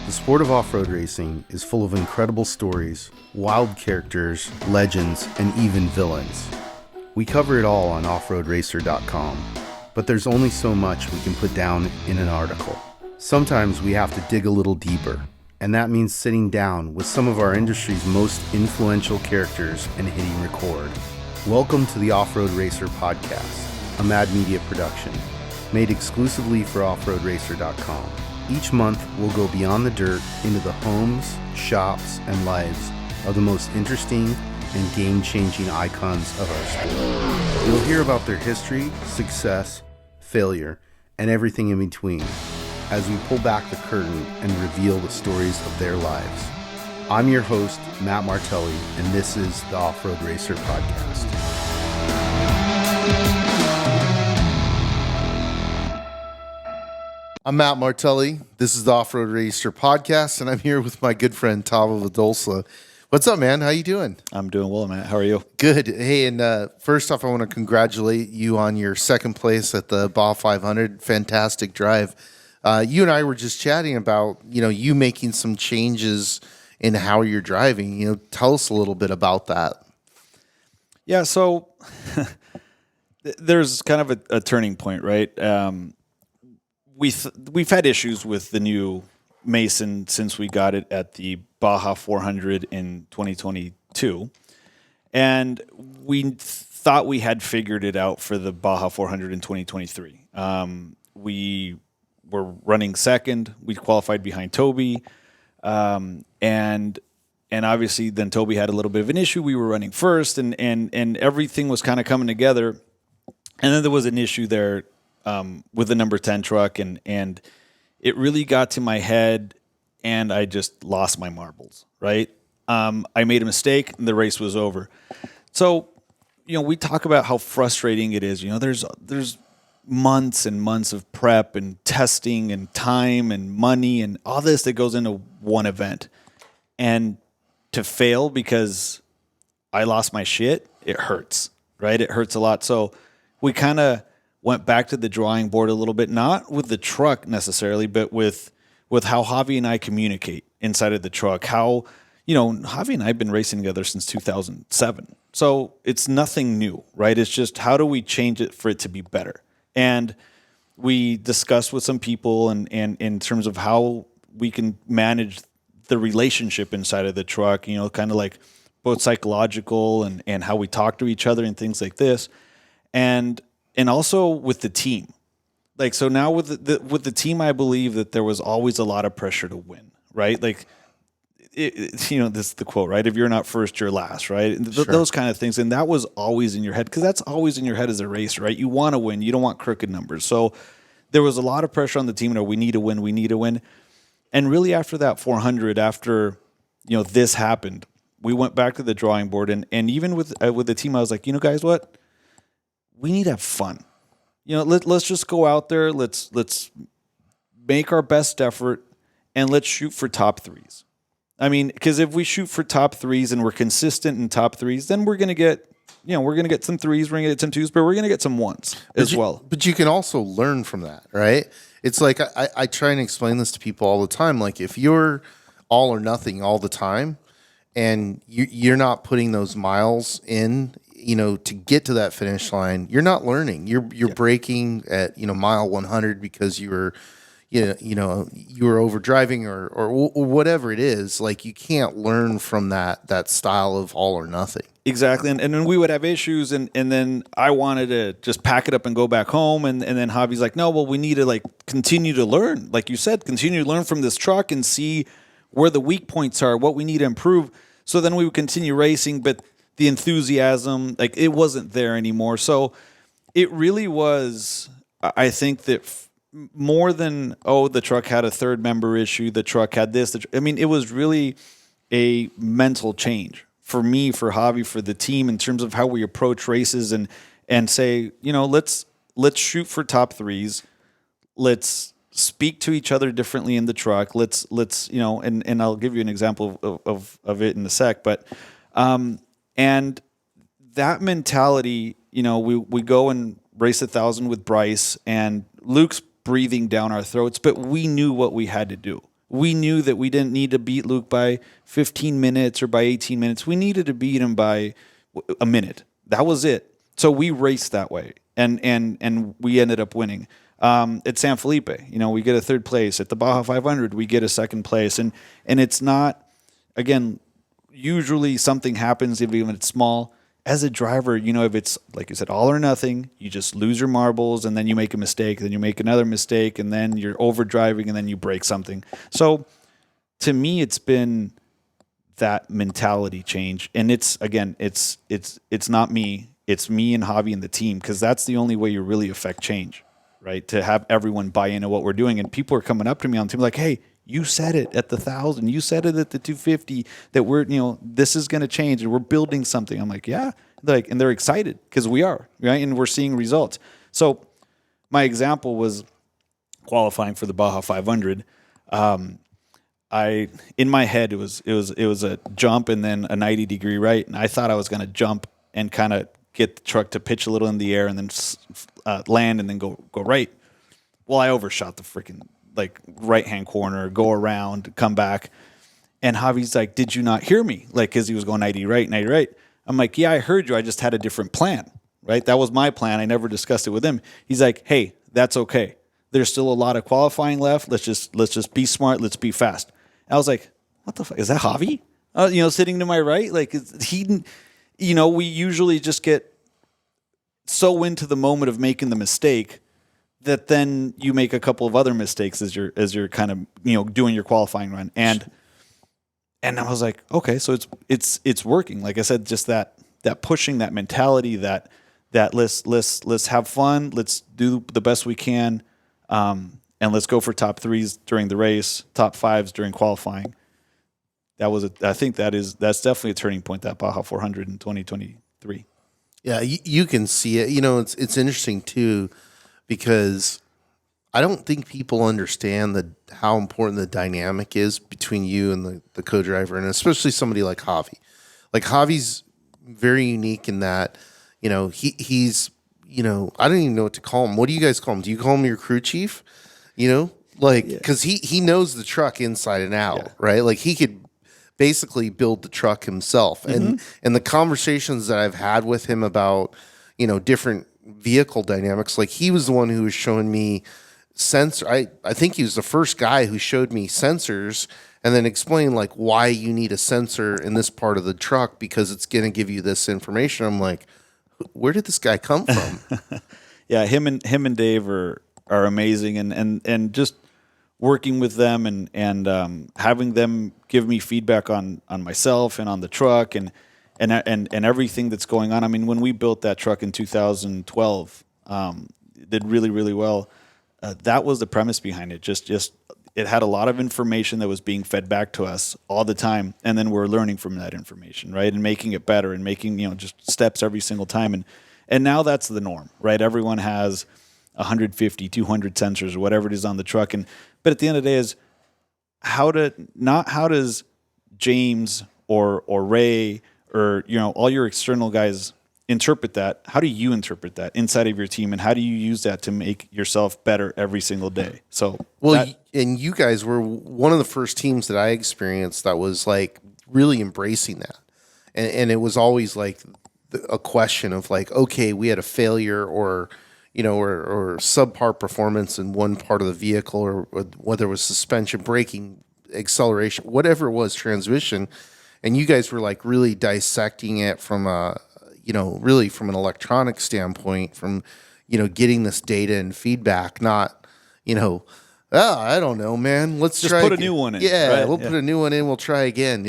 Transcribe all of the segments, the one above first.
The sport of off-road racing is full of incredible stories, wild characters, legends, and even villains. We cover it all on offroadracer.com, but there's only so much we can put down in an article. Sometimes we have to dig a little deeper, and that means sitting down with some of our industry's most influential characters and hitting record. Welcome to the Off-Road Racer podcast, a Mad Media production, made exclusively for offroadracer.com. Each month, we'll go beyond the dirt into the homes, shops, and lives of the most interesting and game-changing icons of our sport. You'll hear about their history, success, failure, and everything in between as we pull back the curtain and reveal the stories of their lives. I'm your host, Matt Martelli, and this is the Off-Road Racer podcast. I'm Matt Martelli. This is the Off-Road Racer podcast, and I'm here with my good friend, Tavo Vildosola. What's up, man? How you doing? I'm doing well, Matt. How are you? Good. Hey, and first off, I want to congratulate you on your second place at the Baja 500. Fantastic drive. You and I were just chatting about, you making some changes in how you're driving. Tell us a little bit about that. Yeah, so there's kind of a turning point, right? We've had issues with the new Mason since we got it at the Baja 400 in 2022, and we thought we had figured it out for the Baja 400 in 2023. We were running second. We qualified behind Toby, and obviously then Toby had a little bit of an issue. We were running first, and everything was kind of coming together, and then there was an issue there with the number 10 truck, and it really got to my head, and I just lost my marbles, right? I made a mistake, and the race was over. So, we talk about how frustrating it is. There's months and months of prep and testing and time and money and all this that goes into one event. And to fail because I lost my shit, it hurts, right? It hurts a lot. So we kind of went back to the drawing board a little bit, not with the truck necessarily, but with how Javi and I communicate inside of the truck. How, Javi and I have been racing together since 2007. So it's nothing new, right? It's just how do we change it for it to be better? And we discussed with some people and in terms of how we can manage the relationship inside of the truck, kind of like both psychological and how we talk to each other and things like this. And also with the team. Like, so now with the team, I believe that there was always a lot of pressure to win, right? Like, this is the quote, right? If you're not first, you're last, right? Sure. Those kind of things. And that was always in your head, because that's always in your head as a racer, right? You want to win. You don't want crooked numbers. So there was a lot of pressure on the team. We need to win. And really after that 400, after, this happened, we went back to the drawing board. And even with the team, I was like, guys, what? We need to have fun. Let's just go out there. Let's make our best effort, and let's shoot for top threes. I mean, because if we shoot for top threes and we're consistent in top threes, then we're gonna get some threes, we're gonna get some twos, but we're gonna get some ones as well. But you can also learn from that, right? It's like I try and explain this to people all the time. Like, if you're all or nothing all the time, and you're not putting those miles in, to get to that finish line, you're not learning. You're braking at, mile 100 because you were over driving or whatever it is. Like, you can't learn from that style of all or nothing. Exactly. And then we would have issues, and then I wanted to just pack it up and go back home. And then Javi's like, no, well, we need to continue to learn. Like you said, continue to learn from this truck and see where the weak points are, what we need to improve. So then we would continue racing, but the enthusiasm, it wasn't there anymore. So it really was, I think that more than, the truck had a third member issue, the truck had this. It was really a mental change for me, for Javi, for the team, in terms of how we approach races and say, let's shoot for top threes. Let's speak to each other differently in the truck. Let's and I'll give you an example of it in a sec, but and that mentality, we go and race 1,000 with Bryce, and Luke's breathing down our throats, but we knew what we had to do. We knew that we didn't need to beat Luke by 15 minutes or by 18 minutes. We needed to beat him by a minute. That was it. So we raced that way, and we ended up winning. At San Felipe, we get a third place. At the Baja 500, we get a second place, and it's not, again, usually something happens even if it's small. As a driver, if it's, like you said, all or nothing, you just lose your marbles, and then you make a mistake, then you make another mistake, and then you're over driving, and then you break something. So to me, it's been that mentality change. And it's not me. It's me and Javi and the team, because that's the only way you really affect change, right? To have everyone buy into what we're doing. And people are coming up to me on the team like, hey, you said it at the 1,000. You said it at the 250 that we're, this is going to change and we're building something. I'm like, yeah. And they're excited because we are, right? And we're seeing results. So my example was qualifying for the Baja 500. In my head, it was a jump and then a 90-degree right. And I thought I was going to jump and kind of get the truck to pitch a little in the air and then land and then go right. Well, I overshot the freaking right-hand corner, go around, come back. And Javi's like, did you not hear me? Because he was going 90 right, 90 right. I'm like, yeah, I heard you. I just had a different plan, right? That was my plan. I never discussed it with him. He's like, hey, that's okay. There's still a lot of qualifying left. Let's just be smart. Let's be fast. And I was like, what the fuck? Is that Javi? Sitting to my right? We usually just get so into the moment of making the mistake that then you make a couple of other mistakes as you're kind of doing your qualifying run, and I was like, okay, so it's working. Like I said, just that pushing, that mentality, that let's have fun, let's do the best we can, and let's go for top threes during the race, top fives during qualifying. I think that's definitely a turning point, that Baja 400 in 2023. Yeah, you can see it. It's interesting too, because I don't think people understand how important the dynamic is between you and the co-driver, and especially somebody like Javi. Like Javi's very unique in that, he's, I don't even know what to call him. What do you guys call him? Do you call him your crew chief? Because he knows the truck inside and out, right? Like he could basically build the truck himself. Mm-hmm. And the conversations that I've had with him about, different vehicle dynamics, like he was the one who was showing me sensor. I think he was the first guy who showed me sensors and then explained why you need a sensor in this part of the truck, because it's going to give you this information. I'm like, where did this guy come from? Yeah, him and Dave are amazing, and just working with them and having them give me feedback on myself and on the truck and everything that's going on. I mean, when we built that truck in 2012, did really, really well. That was the premise behind it. Just it had a lot of information that was being fed back to us all the time, and then we're learning from that information, right? And making it better and making just steps every single time. And now that's the norm, right? Everyone has 150, 200 sensors or whatever it is on the truck. But at the end of the day is how does James or Ray or all your external guys interpret that? How do you interpret that inside of your team, and how do you use that to make yourself better every single day? So and you guys were one of the first teams that I experienced that was really embracing that, and it was always a question of okay, we had a failure or subpar performance in one part of the vehicle, or whether it was suspension, braking, acceleration, whatever it was, transmission, and you guys were really dissecting it from really from an electronic standpoint, from getting this data and feedback, not I don't know, man, let's just try put a new one in. Yeah, right? We'll put a new one in, we'll try again.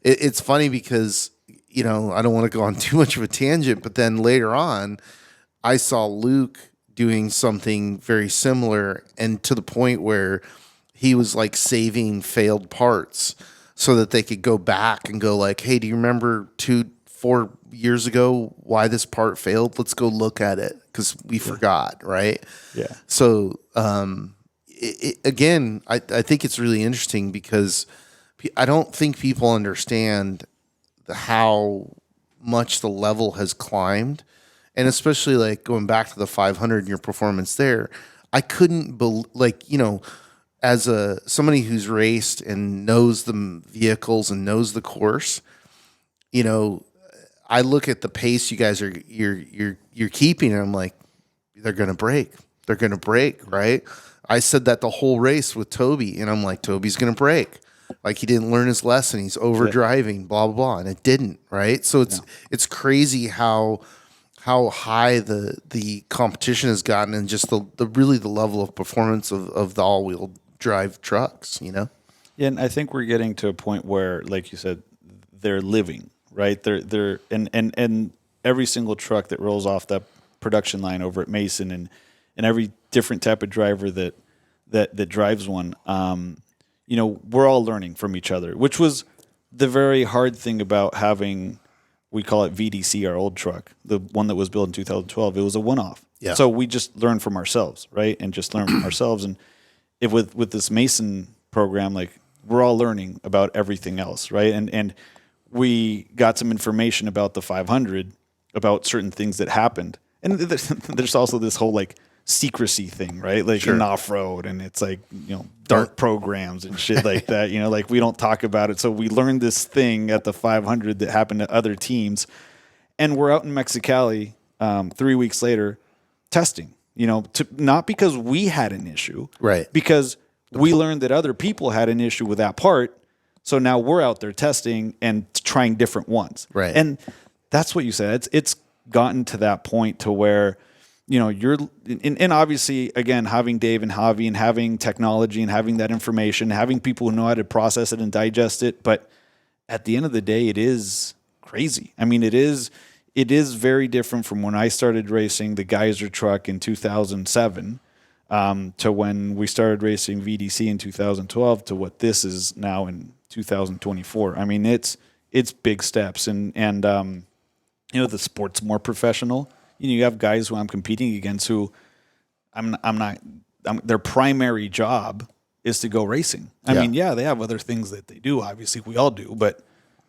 It's funny because I don't want to go on too much of a tangent, but then later on I saw Luke doing something very similar, and to the point where he was saving failed parts so that they could go back and go hey, do you remember 4 years ago why this part failed? Let's go look at it because we forgot, right? Yeah. So again, I think it's really interesting because I don't think people understand how much the level has climbed. And especially going back to the 500 and your performance there, I couldn't believe, as somebody who's raced and knows the vehicles and knows the course, you know, I look at the pace you guys you're keeping, and I'm like, they're gonna break. They're gonna break, right? I said that the whole race with Toby, and I'm like, Toby's gonna break. Like, he didn't learn his lesson. He's over driving, blah blah blah, and it didn't, right? So it's crazy how high the competition has gotten, and just the really the level of performance of the all wheel drive trucks, you know? Yeah, and I think we're getting to a point where, like you said, they're living, right? They're and every single truck that rolls off that production line over at Mason, and every different type of driver that drives one, you know, we're all learning from each other, which was the very hard thing about having, we call it VDC, our old truck, the one that was built in 2012. It was a one-off. Yeah. So we just learn from ourselves, right? And just learn from ourselves. And if with this Mason program, like, we're all learning about everything else, right? And we got some information about the 500, about certain things that happened. And there's also this whole, like, secrecy thing, right? Like, in off-road, and it's like, you know, dark programs and shit like that, you know, like, we don't talk about it. So we learned this thing at the 500 that happened to other teams, and we're out in Mexicali 3 weeks later testing, you know, not because we had an issue, Right. because we learned that other people had an issue with that part. So now we're out there testing and trying different ones. Right. And that's what you said. It's gotten to that point to where, you know, and obviously, again, having Dave and Javi and having technology and having that information, having people who know how to process it and digest it. But at the end of the day, it is crazy. I mean, it is very different from when I started racing the Geyser truck in 2007 to when we started racing VDC in 2012 to what this is now in 2024. I mean, it's big steps, and you know, the sport's more professional. You know, you have guys who I'm competing against who their primary job is to go racing. I mean, yeah, they have other things that they do. Obviously, we all do, but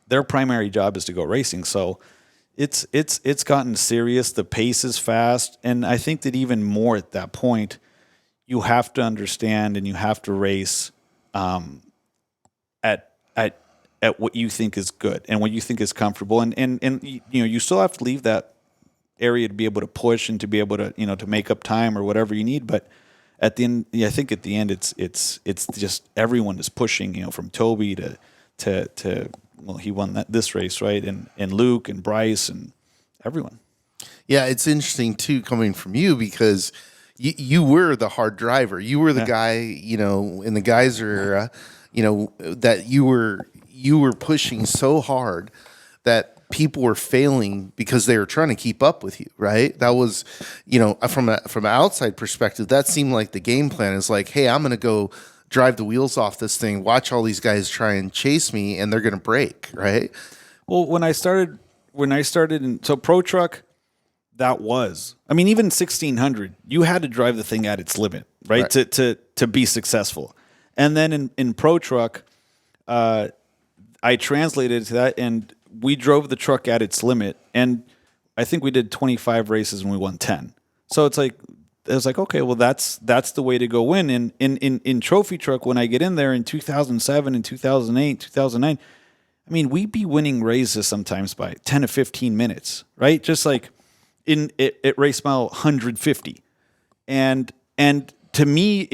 their primary job is to go racing. So it's gotten serious. The pace is fast, and I think that even more at that point, you have to understand and you have to race at what you think is good and what you think is comfortable, and you know, you still have to leave that area to be able to push and to be able to, you know, to make up time or whatever you need. But at the end, I think at the end, it's just everyone is pushing, you know, from Toby to well, he won this race, right? And Luke and Bryce and everyone. Yeah, it's interesting too, coming from you, because you were the hard driver. You were the guy, you know, in the Geyser era, you know, that you were pushing so hard that people were failing because they were trying to keep up with you, right? That was, you know, from an outside perspective, that seemed like the game plan is like, hey, I'm going to go drive the wheels off this thing, watch all these guys try and chase me, and they're going to break, right? Well, when I started so Pro Truck, that was, I mean, even 1600, you had to drive the thing at its limit, right? To be successful. And then in Pro Truck, I translated it to that, and we drove the truck at its limit, and I think we did 25 races and we won 10. So it was like, okay, well, that's the way to go win. And in Trophy Truck, when I get in there in 2007 and 2008, 2009, I mean, we'd be winning races sometimes by 10 to 15 minutes, right? Just like at race mile 150. And to me,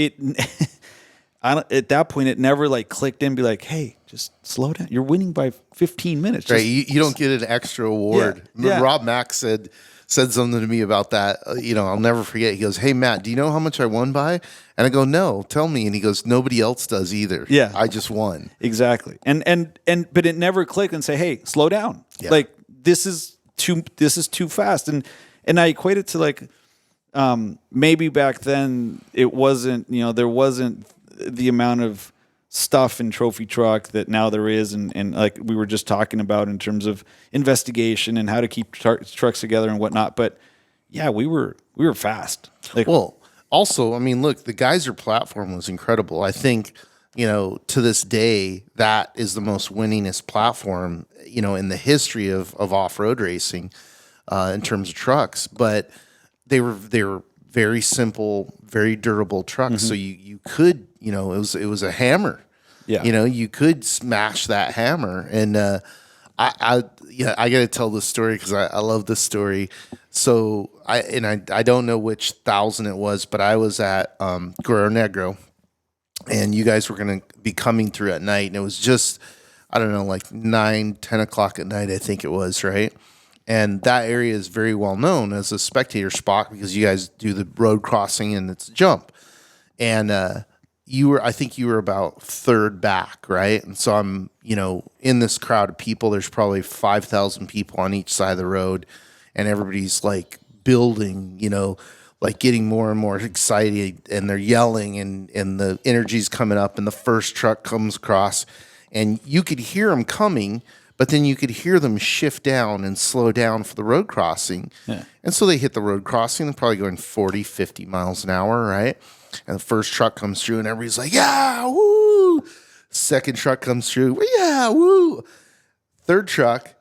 at that point, it never like clicked in, be like, hey, just slow down. You're winning by 15 minutes. Right. You don't get an extra award. Yeah. Rob Mack said something to me about that. You know, I'll never forget. He goes, hey, Matt, do you know how much I won by? And I go, no, tell me. And he goes, nobody else does either. Yeah. I just won. Exactly. But it never clicked and say, hey, slow down. Yeah. Like, this is too fast. And I equate it to like, maybe back then it wasn't, you know, there wasn't the amount of stuff in Trophy Truck that now there is, and like we were just talking about in terms of investigation and how to keep trucks together and whatnot. But yeah, we were fast. Like, well, also, I mean, look, the Geyser platform was incredible. I think, you know, to this day, that is the most winningest platform, you know, in the history of off-road racing in terms of trucks. But they were very simple, very durable truck. So you could, it was a hammer. Yeah. You could smash that hammer. And I got to tell this story because I love this story. So I don't know which 1,000 it was, but I was at Guerrero Negro, and you guys were going to be coming through at night, and it was just, I don't know, like 9-10 o'clock at night, I think it was, right? And that area is very well known as a spectator spot because you guys do the road crossing and it's a jump. And I think you were about third back, right? And so I'm, in this crowd of people, there's probably 5,000 people on each side of the road, and everybody's like building, like getting more and more excited, and they're yelling, and the energy's coming up, and the first truck comes across, and you could hear them coming, but then you could hear them shift down and slow down for the road crossing. Yeah. And so they hit the road crossing. They're probably going 40, 50 miles an hour, right? And the first truck comes through, and everybody's like, yeah, woo. Second truck comes through, yeah, woo. Third truck,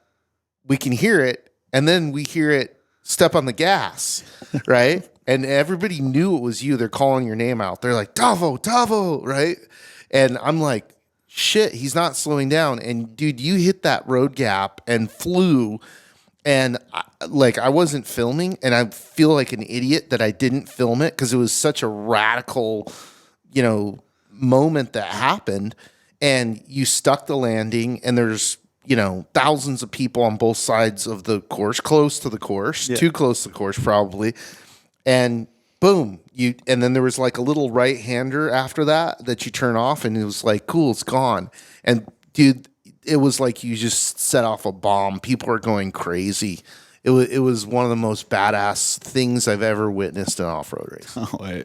we can hear it, and then we hear it step on the gas, right? And everybody knew it was you. They're calling your name out. They're like, Tavo, right? And I'm like, shit, he's not slowing down. And dude, you hit that road gap and flew. And I wasn't filming, and I feel like an idiot that I didn't film it because it was such a radical, moment that happened. And you stuck the landing, and there's, thousands of people on both sides of the course, close to the course, too close to the course probably. And boom, and then there was like a little right-hander after that you turn off, and it was like, cool, it's gone. And dude, it was like you just set off a bomb. People are going crazy. It was one of the most badass things I've ever witnessed in an off-road race. Oh,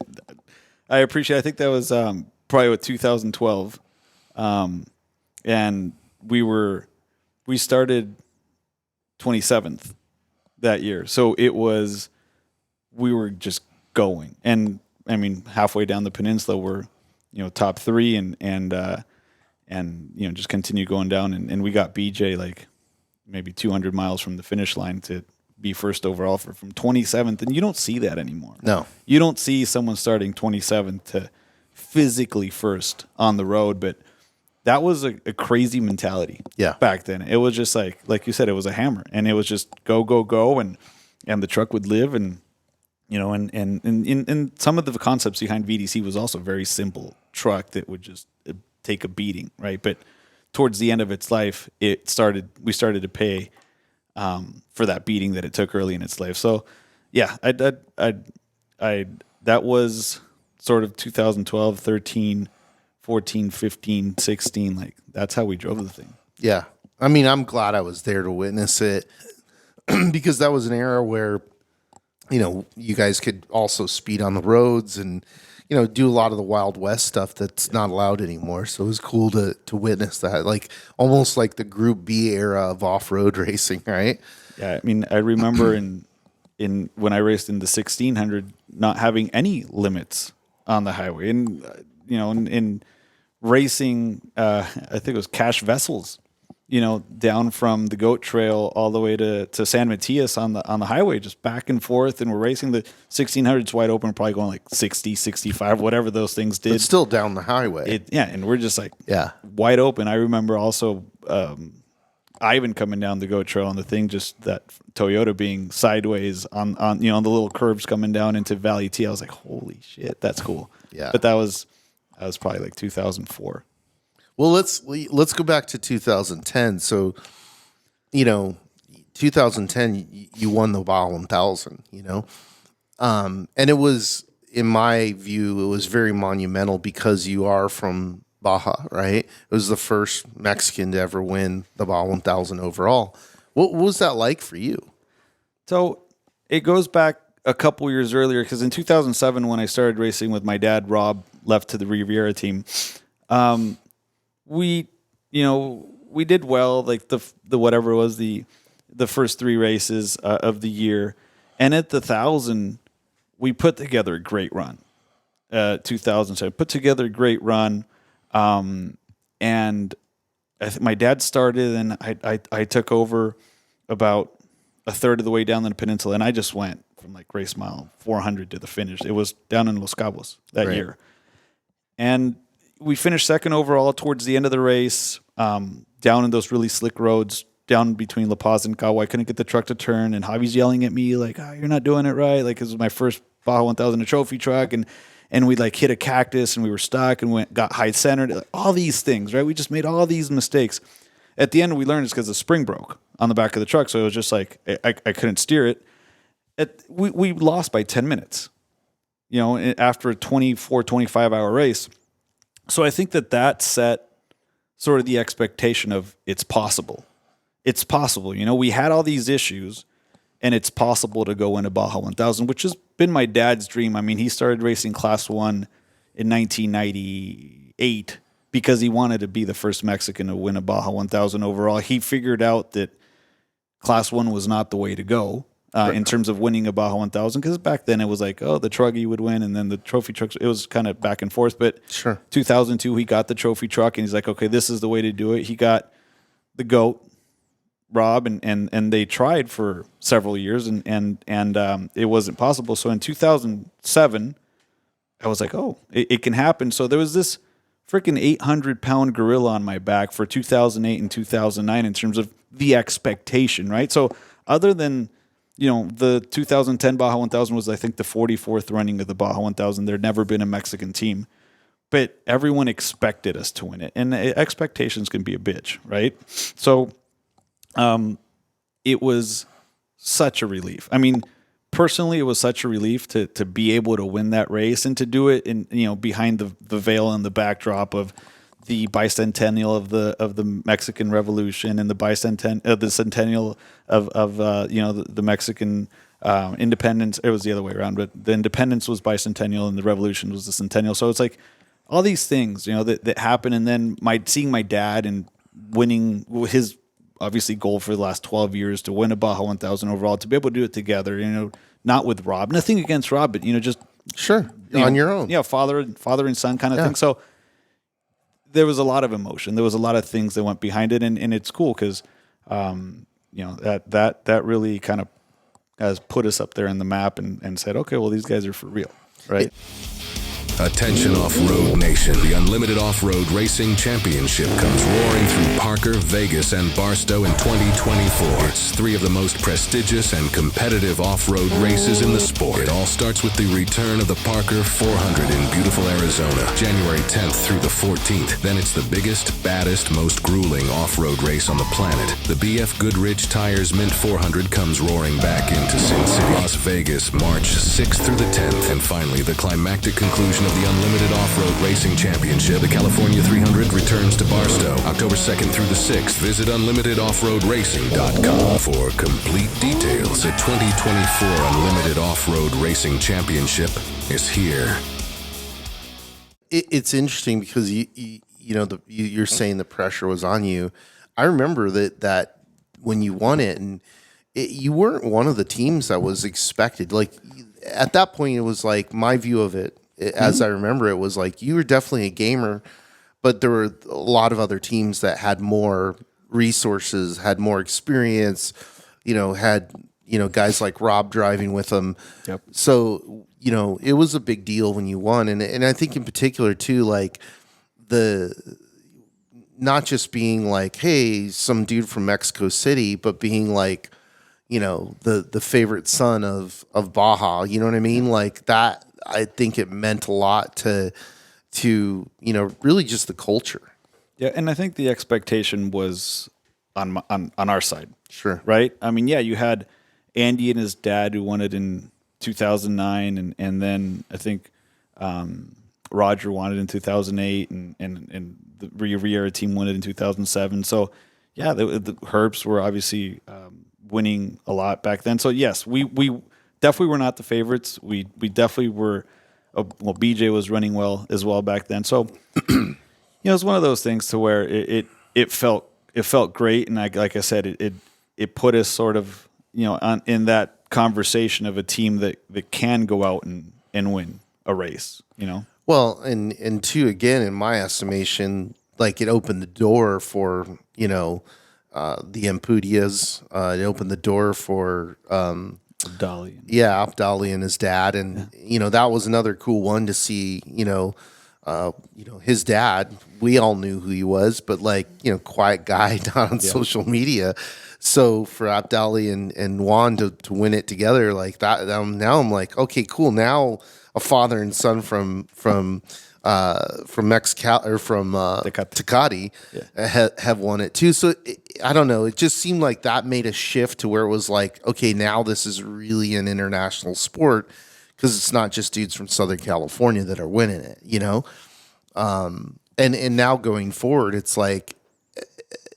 I appreciate it. I think that was probably 2012. And we started 27th that year. So we were just going. And I mean, halfway down the peninsula, we're, top three and just continue going down. And we got BJ like maybe 200 miles from the finish line to be first overall from 27th. And you don't see that anymore. No. You don't see someone starting 27th to physically first on the road, but that was a crazy mentality back then. It was just like you said, it was a hammer, and it was just go, and the truck would live, and and some of the concepts behind VDC was also very simple truck that would just take a beating, right? But towards the end of its life, we started to pay for that beating that it took early in its life. So yeah, that was sort of 2012, 13, 14, 15, 16. Like, that's how we drove the thing. Yeah. I mean, I'm glad I was there to witness it because that was an era where, you guys could also speed on the roads and, do a lot of the Wild West stuff that's not allowed anymore. So it was cool to witness that, like almost like the Group B era of off-road racing, right? Yeah. I mean, I remember in when I raced in the 1600, not having any limits on the highway, and in racing, I think it was cash vessels, down from the Goat Trail all the way to San Matias on the highway, just back and forth. And we're racing the 1600s wide open, probably going like 60, 65, whatever those things did. It's still down the highway. And we're just like wide open. I remember also Ivan coming down the Goat Trail, and the thing, just that Toyota being sideways on the little curves coming down into Valley T. I was like, holy shit, that's cool. Yeah. But that was probably like 2004. Well, let's go back to 2010. So, 2010, you won the Baja 1000, and it was, in my view, it was very monumental because you are from Baja, right? It was the first Mexican to ever win the Baja 1000 overall. What was that like for you? So it goes back a couple years earlier, because in 2007, when I started racing with my dad, Rob left to the Riviera team. We did well, like the whatever it was, the first three races of the year, and at the 1,000, we put together a great run. 2007 put together a great run, and my dad started, and I took over about a third of the way down the peninsula, and I just went from like race mile 400 to the finish. It was down in Los Cabos that Right. year. And we finished second overall towards the end of the race, down in those really slick roads, down between La Paz and Cabo. I couldn't get the truck to turn, and Javi's yelling at me like, "Oh, you're not doing it right." Like, it was my first Baja 1000 trophy truck, and we like hit a cactus, and we were stuck, and got high centered. Like, all these things, right? We just made all these mistakes. At the end, we learned it's because the spring broke on the back of the truck, so it was just like I couldn't steer it. We lost by 10 minutes, after a 24, 25-hour race. So I think that set sort of the expectation of it's possible. It's possible. We had all these issues, and it's possible to go into Baja 1000, which has been my dad's dream. I mean, he started racing Class 1 in 1998 because he wanted to be the first Mexican to win a Baja 1000 overall. He figured out that Class 1 was not the way to go in terms of winning a Baja 1000, because back then it was like, oh, the Truggy would win, and then the trophy trucks. It was kind of back and forth. But Sure. 2002, he got the trophy truck, and he's like, okay, this is the way to do it. He got the GOAT, Rob, and they tried for several years, and it wasn't possible. So in 2007, I was like, oh, it can happen. So there was this freaking 800-pound gorilla on my back for 2008 and 2009 in terms of the expectation, right? So other than, the 2010 Baja 1000 was, I think, the 44th running of the Baja 1000. There'd never been a Mexican team, but everyone expected us to win it. And expectations can be a bitch, right? So it was such a relief. I mean, personally, it was such a relief to be able to win that race and to do it in, behind the veil and the backdrop of the bicentennial of the Mexican Revolution and the centennial of the Mexican independence. It was the other way around, but the independence was bicentennial and the revolution was the centennial. So it's like all these things, that happen. And then seeing my dad and winning his obviously goal for the last 12 years to win a Baja 1000 overall, to be able to do it together, not with Rob, nothing against Rob, but, just Sure. On your own. Yeah. Father and son kind of thing. So there was a lot of emotion. There was a lot of things that went behind it. And it's cool because, that really kind of has put us up there in the map and said, okay, well, these guys are for real. Right. Attention Off-Road Nation, the Unlimited Off-Road Racing Championship comes roaring through Parker, Vegas, and Barstow in 2024. It's three of the most prestigious and competitive off-road races in the sport. It all starts with the return of the Parker 400 in beautiful Arizona, January 10th through the 14th. Then it's the biggest, baddest, most grueling off-road race on the planet. The BF Goodrich Tires Mint 400 comes roaring back into Sin City, Las Vegas, March 6th through the 10th. And finally, the climactic conclusion of the Unlimited Off-Road Racing Championship, the California 300, returns to Barstow, October 2nd through the 6th. Visit UnlimitedOffRoadRacing.com for complete details. The 2024 Unlimited Off-Road Racing Championship is here. It's interesting because you're saying the pressure was on you. I remember that when you won it, and you weren't one of the teams that was expected. Like at that point, it was like my view of it. As I remember, it was like you were definitely a gamer, but there were a lot of other teams that had more resources, had more experience, had guys like Rob driving with them. Yep. So it was a big deal when you won, and I think in particular too, like not just being like, hey, some dude from Mexico City, but being like, the favorite son of Baja. You know what I mean? Like that. I think it meant a lot to really just the culture. Yeah, and I think the expectation was on our side. Sure. Right? I mean, yeah, you had Andy and his dad who won it in 2009, and then I think Roger won it in 2008, and the Riera team won it in 2007. So, yeah, the Herbs were obviously winning a lot back then. So, yes, we definitely were not the favorites. We definitely were. Well, BJ was running well as well back then. So, it's one of those things to where it felt great, and like I said, it put us sort of in that conversation of a team that can go out and win a race. Well, and two, again, in my estimation, like it opened the door for the Empudias. It opened the door for Dolly. Yeah, Abdali and his dad, and that was another cool one to see. His dad. We all knew who he was, but quiet guy, not on social media. So for Abdali and Juan to win it together like that, now I'm like, okay, cool. Now a father and son from Mexico or from Tecate have won it too. So I don't know. It just seemed like that made a shift to where it was like, okay, now this is really an international sport because it's not just dudes from Southern California that are winning it, And now going forward, it's like,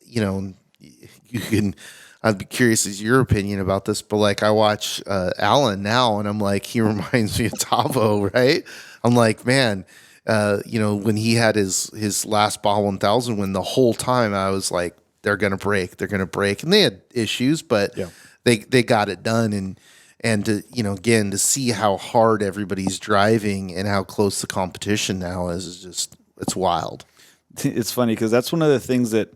you can. I'd be curious as your opinion about this, but I watch Alan now, and I'm like, he reminds me of Tavo, right? I'm like, man, when he had his last Baja 1000 win, the whole time I was like, they're gonna break, and they had issues, but they got it done, and to again to see how hard everybody's driving and how close the competition now is just it's wild. It's funny because that's one of the things that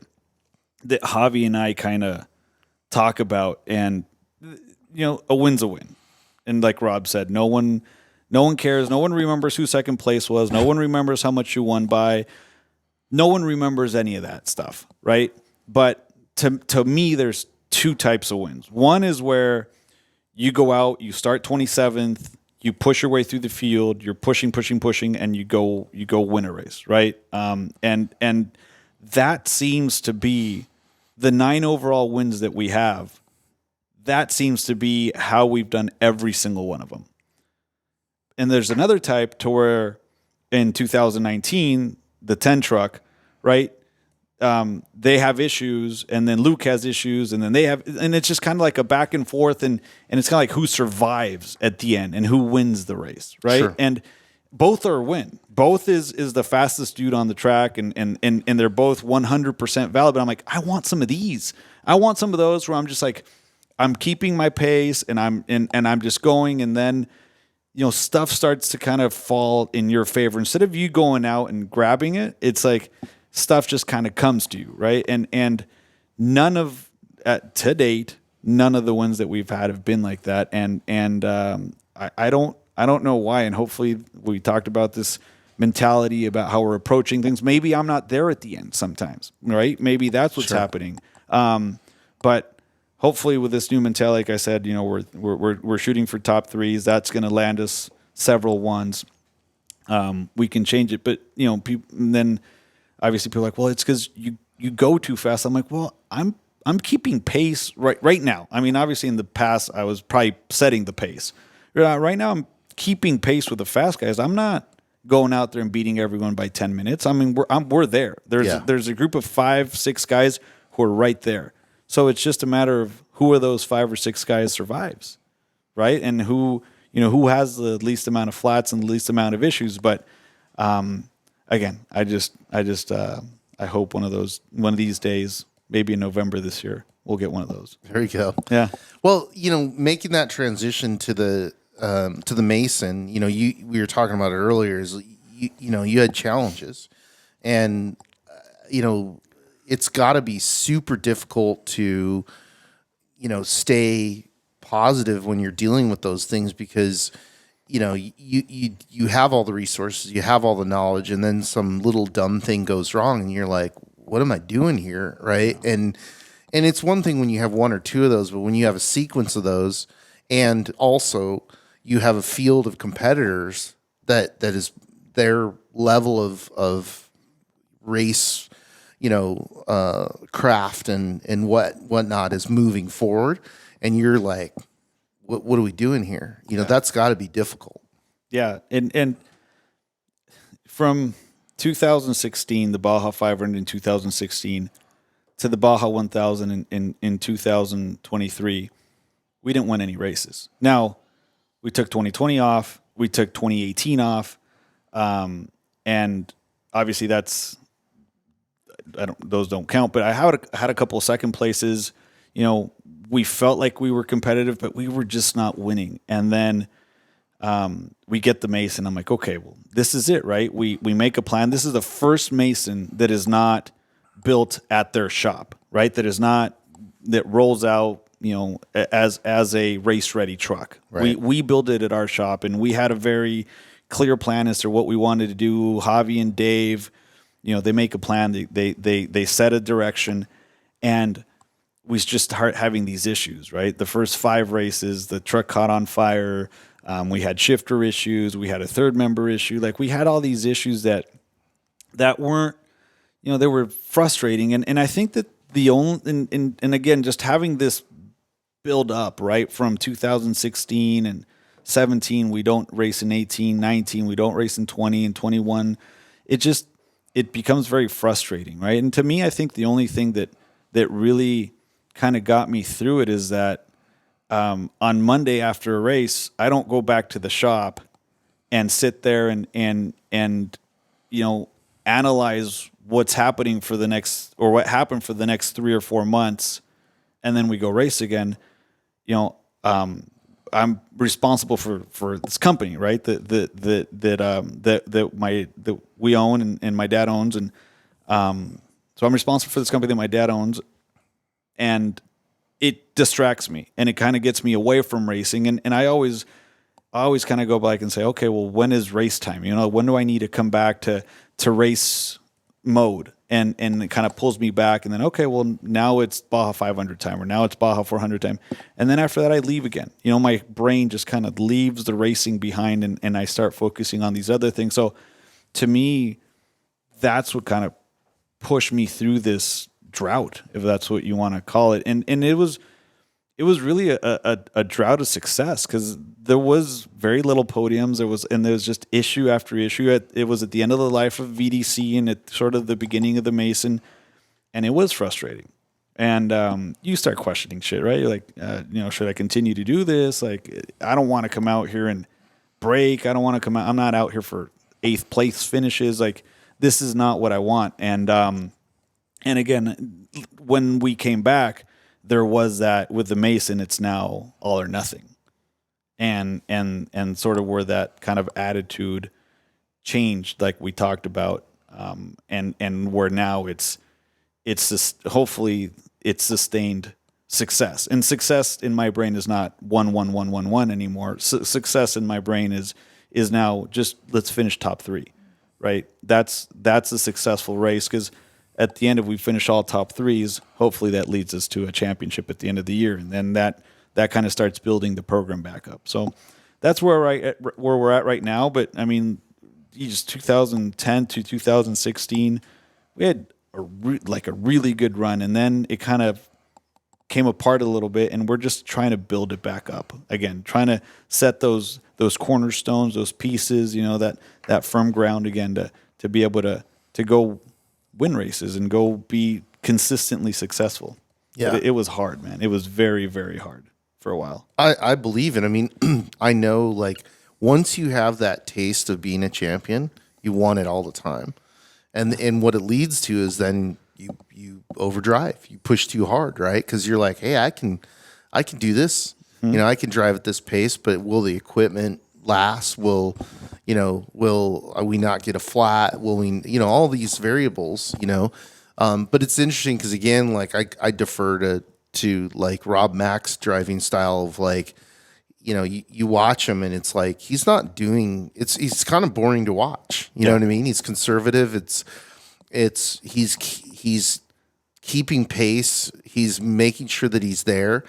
Javi and I kind of talk about, and a win's a win, and like Rob said, no one cares, no one remembers who second place was, no one remembers how much you won by, no one remembers any of that stuff, right? But to me, there's two types of wins. One is where you go out, you start 27th, you push your way through the field, you're pushing, and you go win a race, right? And that seems to be the 9 overall wins that we have. That seems to be how we've done every single one of them. And there's another type to where in 2019, the 10 truck, right? They have issues, and then Luke has issues, and then they have, and it's just kind of like a back and forth, and it's kind of like who survives at the end and who wins the race, right? Sure. And both are a win. Both is the fastest dude on the track, and they're both 100% valid. But I'm like, I want some of these. I want some of those where I'm just like, I'm keeping my pace, and I'm just going, and then stuff starts to kind of fall in your favor. Instead of you going out and grabbing it, it's like stuff just kind of comes to you, right? And none of to date, none of the wins that we've had have been like that. And I don't know why. And hopefully we talked about this mentality about how we're approaching things. Maybe I'm not there at the end sometimes, right? Maybe that's what's happening. But hopefully with this new mentality, like I said, we're shooting for top threes. That's going to land us several ones. We can change it, but then obviously people are like, well, it's because you go too fast. I'm like, well, I'm keeping pace right now. I mean, obviously in the past I was probably setting the pace. Right now I'm keeping pace with the fast guys. I'm not going out there and beating everyone by 10 minutes. I mean, we're there. There's a group of 5-6 guys who are right there. So it's just a matter of who of those 5 or 6 guys survives, right? And who has the least amount of flats and the least amount of issues. But again, I hope one of these days, maybe in November this year, we'll get one of those. There you go. Yeah. Well, making that transition to the Mason, we were talking about it earlier. Is you had challenges, and it's got to be super difficult to stay positive when you're dealing with those things because you have all the resources, you have all the knowledge, and then some little dumb thing goes wrong, and you're like, what am I doing here, right? And it's one thing when you have 1 or 2 of those, but when you have a sequence of those, and also you have a field of competitors that is their level of race, craft and whatnot is moving forward, and you're like, what are we doing here? That's got to be difficult. Yeah, and from 2016, the Baja 500 in 2016, to the Baja 1000 in 2023, we didn't win any races. Now, we took 2020 off, we took 2018 off, and obviously those don't count. But I had a couple of second places. We felt like we were competitive, but we were just not winning. And then we get the Mason. I'm like, okay, well, this is it, right? We make a plan. This is the first Mason that is not built at their shop, right? That rolls out, as a race ready truck. Right. We built it at our shop, and we had a very clear plan as to what we wanted to do. Javi and Dave, they make a plan. They set a direction, and we just start having these issues. Right, the first 5 races, the truck caught on fire. We had shifter issues. We had a third member issue. Like, we had all these issues that weren't, they were frustrating. And I think that and again, just having this build up, right, from 2016 and 17, we don't race in 18, 19, we don't race in 20 and 21. It becomes very frustrating, right? And to me, I think the only thing that really kind of got me through it is that on Monday after a race, I don't go back to the shop and sit there and analyze what's happening for the next, or what happened for the next 3 or 4 months, and then we go race again. I'm responsible for this company, right? That we own and my dad owns, and so I'm responsible for this company that my dad owns, and it distracts me and it kind of gets me away from racing. And I always kind of go back and say, okay, well, when is race time? When do I need to come back to race mode? And it kind of pulls me back, and then, okay, well, now it's Baja 500 time, or now it's Baja 400 time. And then after that, I leave again. My brain just kind of leaves the racing behind, and I start focusing on these other things. So to me, that's what kind of pushed me through this drought, if that's what you want to call it. And it was really a drought of success, because there was very little podiums. There was just issue after issue. It was at the end of the life of VDC and at sort of the beginning of the Mason, and it was frustrating. And you start questioning shit, right? You're like, should I continue to do this? Like, I don't want to come out here and break. I don't want to come out. I'm not out here for 8th place finishes. Like, this is not what I want. And again, when we came back, there was that with the Mason, it's now all or nothing. And sort of where that kind of attitude changed, like we talked about, and where now it's just, hopefully it's sustained success. And success in my brain is not 1 1 1 1 1 anymore. Success in my brain is now just, let's finish top 3, right? That's a successful race, because at the end, if we finish all top 3s, hopefully that leads us to a championship at the end of the year, and then that kind of starts building the program back up. So that's where we're at right now. But I mean, just 2010 to 2016, we had a really good run, and then it kind of came apart a little bit, and we're just trying to build it back up again, trying to set those cornerstones, those pieces, that firm ground again to be able to go win races and go be consistently successful. Yeah. But it was hard, man. It was very, very hard for a while. I believe it. I mean, I know, like, once you have that taste of being a champion, you want it all the time. And what it leads to is then you overdrive. You push too hard, right? Because you're like, hey, I can do this. Mm-hmm. I can drive at this pace, but will the equipment last? Will we not get a flat? Will we, all these variables, but it's interesting because, again, like I defer to like Rob Mack's driving style of, like, you watch him and it's like, he's kind of boring to watch. You know what I mean? He's conservative. He's keeping pace. He's making sure that he's there.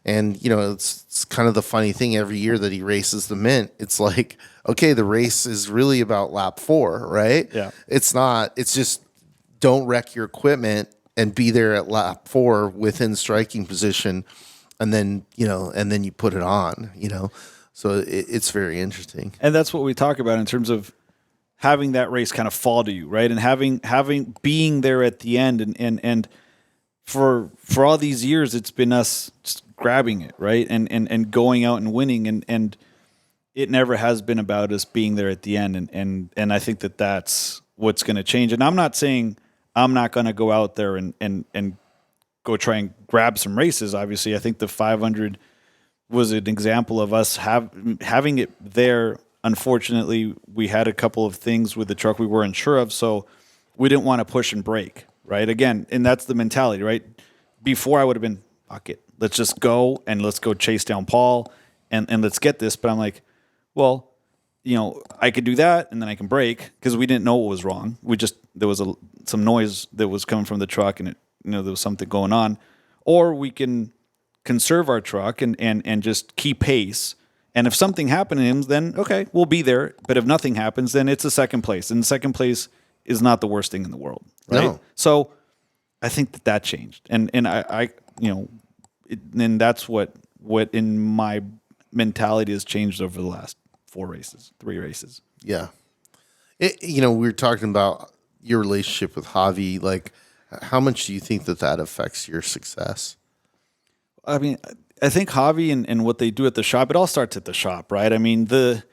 And, it's kind of the funny thing, every year that he races the Mint, it's like, okay, the race is really about lap 4, right? Yeah. It's not. It's just, don't wreck your equipment and be there at lap 4 within striking position, and then, you put it on, So it's very interesting. And that's what we talk about in terms of having that race kind of fall to you, right? And being there at the end, and for all these years, it's been us just grabbing it, right? And going out and winning, and it never has been about us being there at the end. And I think that's what's going to change. And I'm not saying I'm not going to go out there and go try and grab some races. Obviously, I think the 500 was an example of us having it there. Unfortunately, we had a couple of things with the truck we weren't sure of, so we didn't want to push and break, right? Again, and that's the mentality, right? Before, I would have been, fuck it, Let's just go and let's go chase down Paul and let's get this. But I'm like, well, I could do that and then I can brake because we didn't know what was wrong. There was some noise that was coming from the truck and there was something going on. Or we can conserve our truck and just keep pace. And if something happens, then okay, we'll be there. But if nothing happens, then it's a second place. And the second place is not the worst thing in the world, right? No. So I think that changed. And I and that's what in my mentality has changed over the last 3 races. Yeah. We were talking about your relationship with Javi. Like, how much do you think that affects your success? I mean, I think Javi and what they do at the shop, it all starts at the shop, right? I mean, the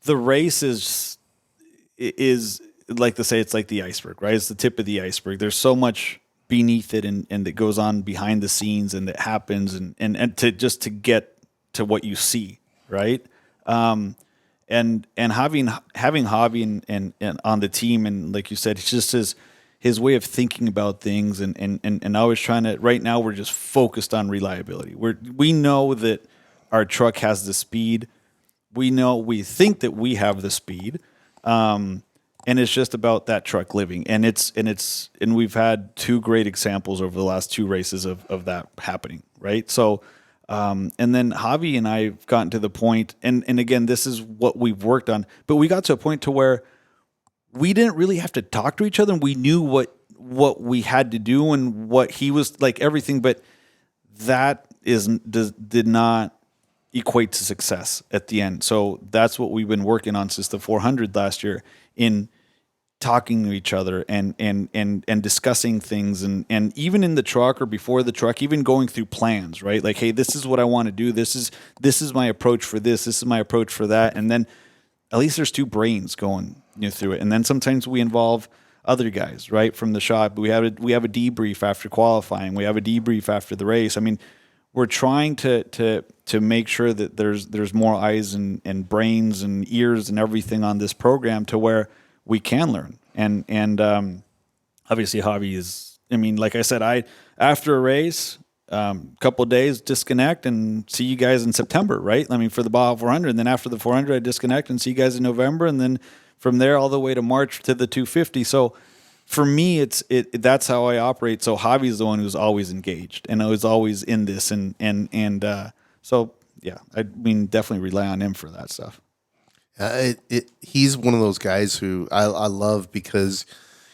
race is like to say, it's like the iceberg, right? It's the tip of the iceberg. There's so much beneath it and that goes on behind the scenes and that happens and to get to what you see, right? And having Javi and on the team, and like you said, it's just his way of thinking about things and always trying to. Right now, we're just focused on reliability. We know that our truck has the speed. We think that we have the speed, and it's just about that truck living. And we've had 2 great examples over the last 2 races of that happening, right? So. And then Javi and I have gotten to the point, and again, this is what we've worked on, but we got to a point to where we didn't really have to talk to each other, and we knew what we had to do and what he was like, everything, but that did not equate to success at the end. So that's what we've been working on since the 400 last year, in talking to each other and discussing things and even in the truck or before the truck, even going through plans, right? Like, hey, this is what I want to do. This is my approach for this. This is my approach for that. And then at least there's 2 brains going through it. And then sometimes we involve other guys, right, from the shop. We have a debrief after qualifying. We have a debrief after the race. I mean, we're trying to make sure that there's more eyes and brains and ears and everything on this program to where we can learn. And obviously Javi is, I mean, like I said, after a race, couple of days, disconnect and see you guys in September, right? I mean, for the Baja 400, and then after the 400, I disconnect and see you guys in November, and then from there all the way to March to the 250. So for me, that's how I operate. So Javi's the one who's always engaged and I was always in this, and so yeah, I mean, definitely rely on him for that stuff. He's one of those guys who I love because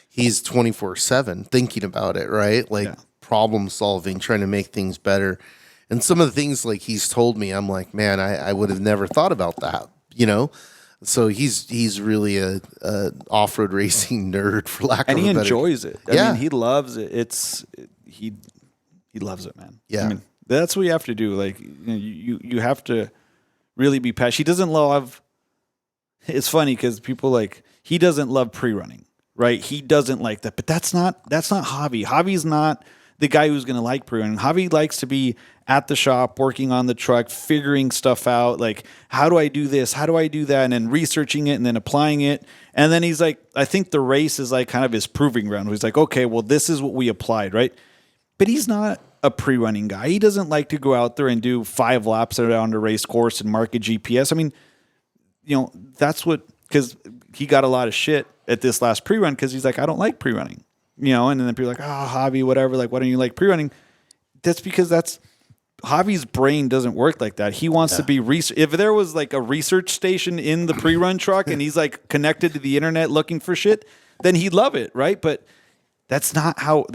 he's 24/7 thinking about it, right? Like, yeah. Problem solving, trying to make things better. And some of the things like he's told me, I'm like, man, I would have never thought about that, So he's really a off-road racing nerd, for lack of a better. And he enjoys it. I mean, he loves it. He loves it, man. Yeah. I mean, that's what you have to do. Like, you have to really be passionate. He doesn't love. It's funny because people he doesn't love pre-running, right? He doesn't like that, but that's not Javi. Javi's not the guy who's going to like pre-running. Javi likes to be at the shop, working on the truck, figuring stuff out. Like, how do I do this? How do I do that? And then researching it and then applying it. And then he's like, I think the race is like kind of his proving ground. He's like, okay, well, this is what we applied, right? But he's not a pre-running guy. He doesn't like to go out there and do 5 laps around a race course and mark a GPS. I mean, that's because he got a lot of shit at this last pre-run because he's like, I don't like pre-running, and then people are like, oh, Javi, whatever, like, why don't you like pre-running? That's because Javi's brain doesn't work like that. He wants to be if there was like a research station in the pre-run truck and he's like connected to the internet looking for shit, then he'd love it, right? But that's not how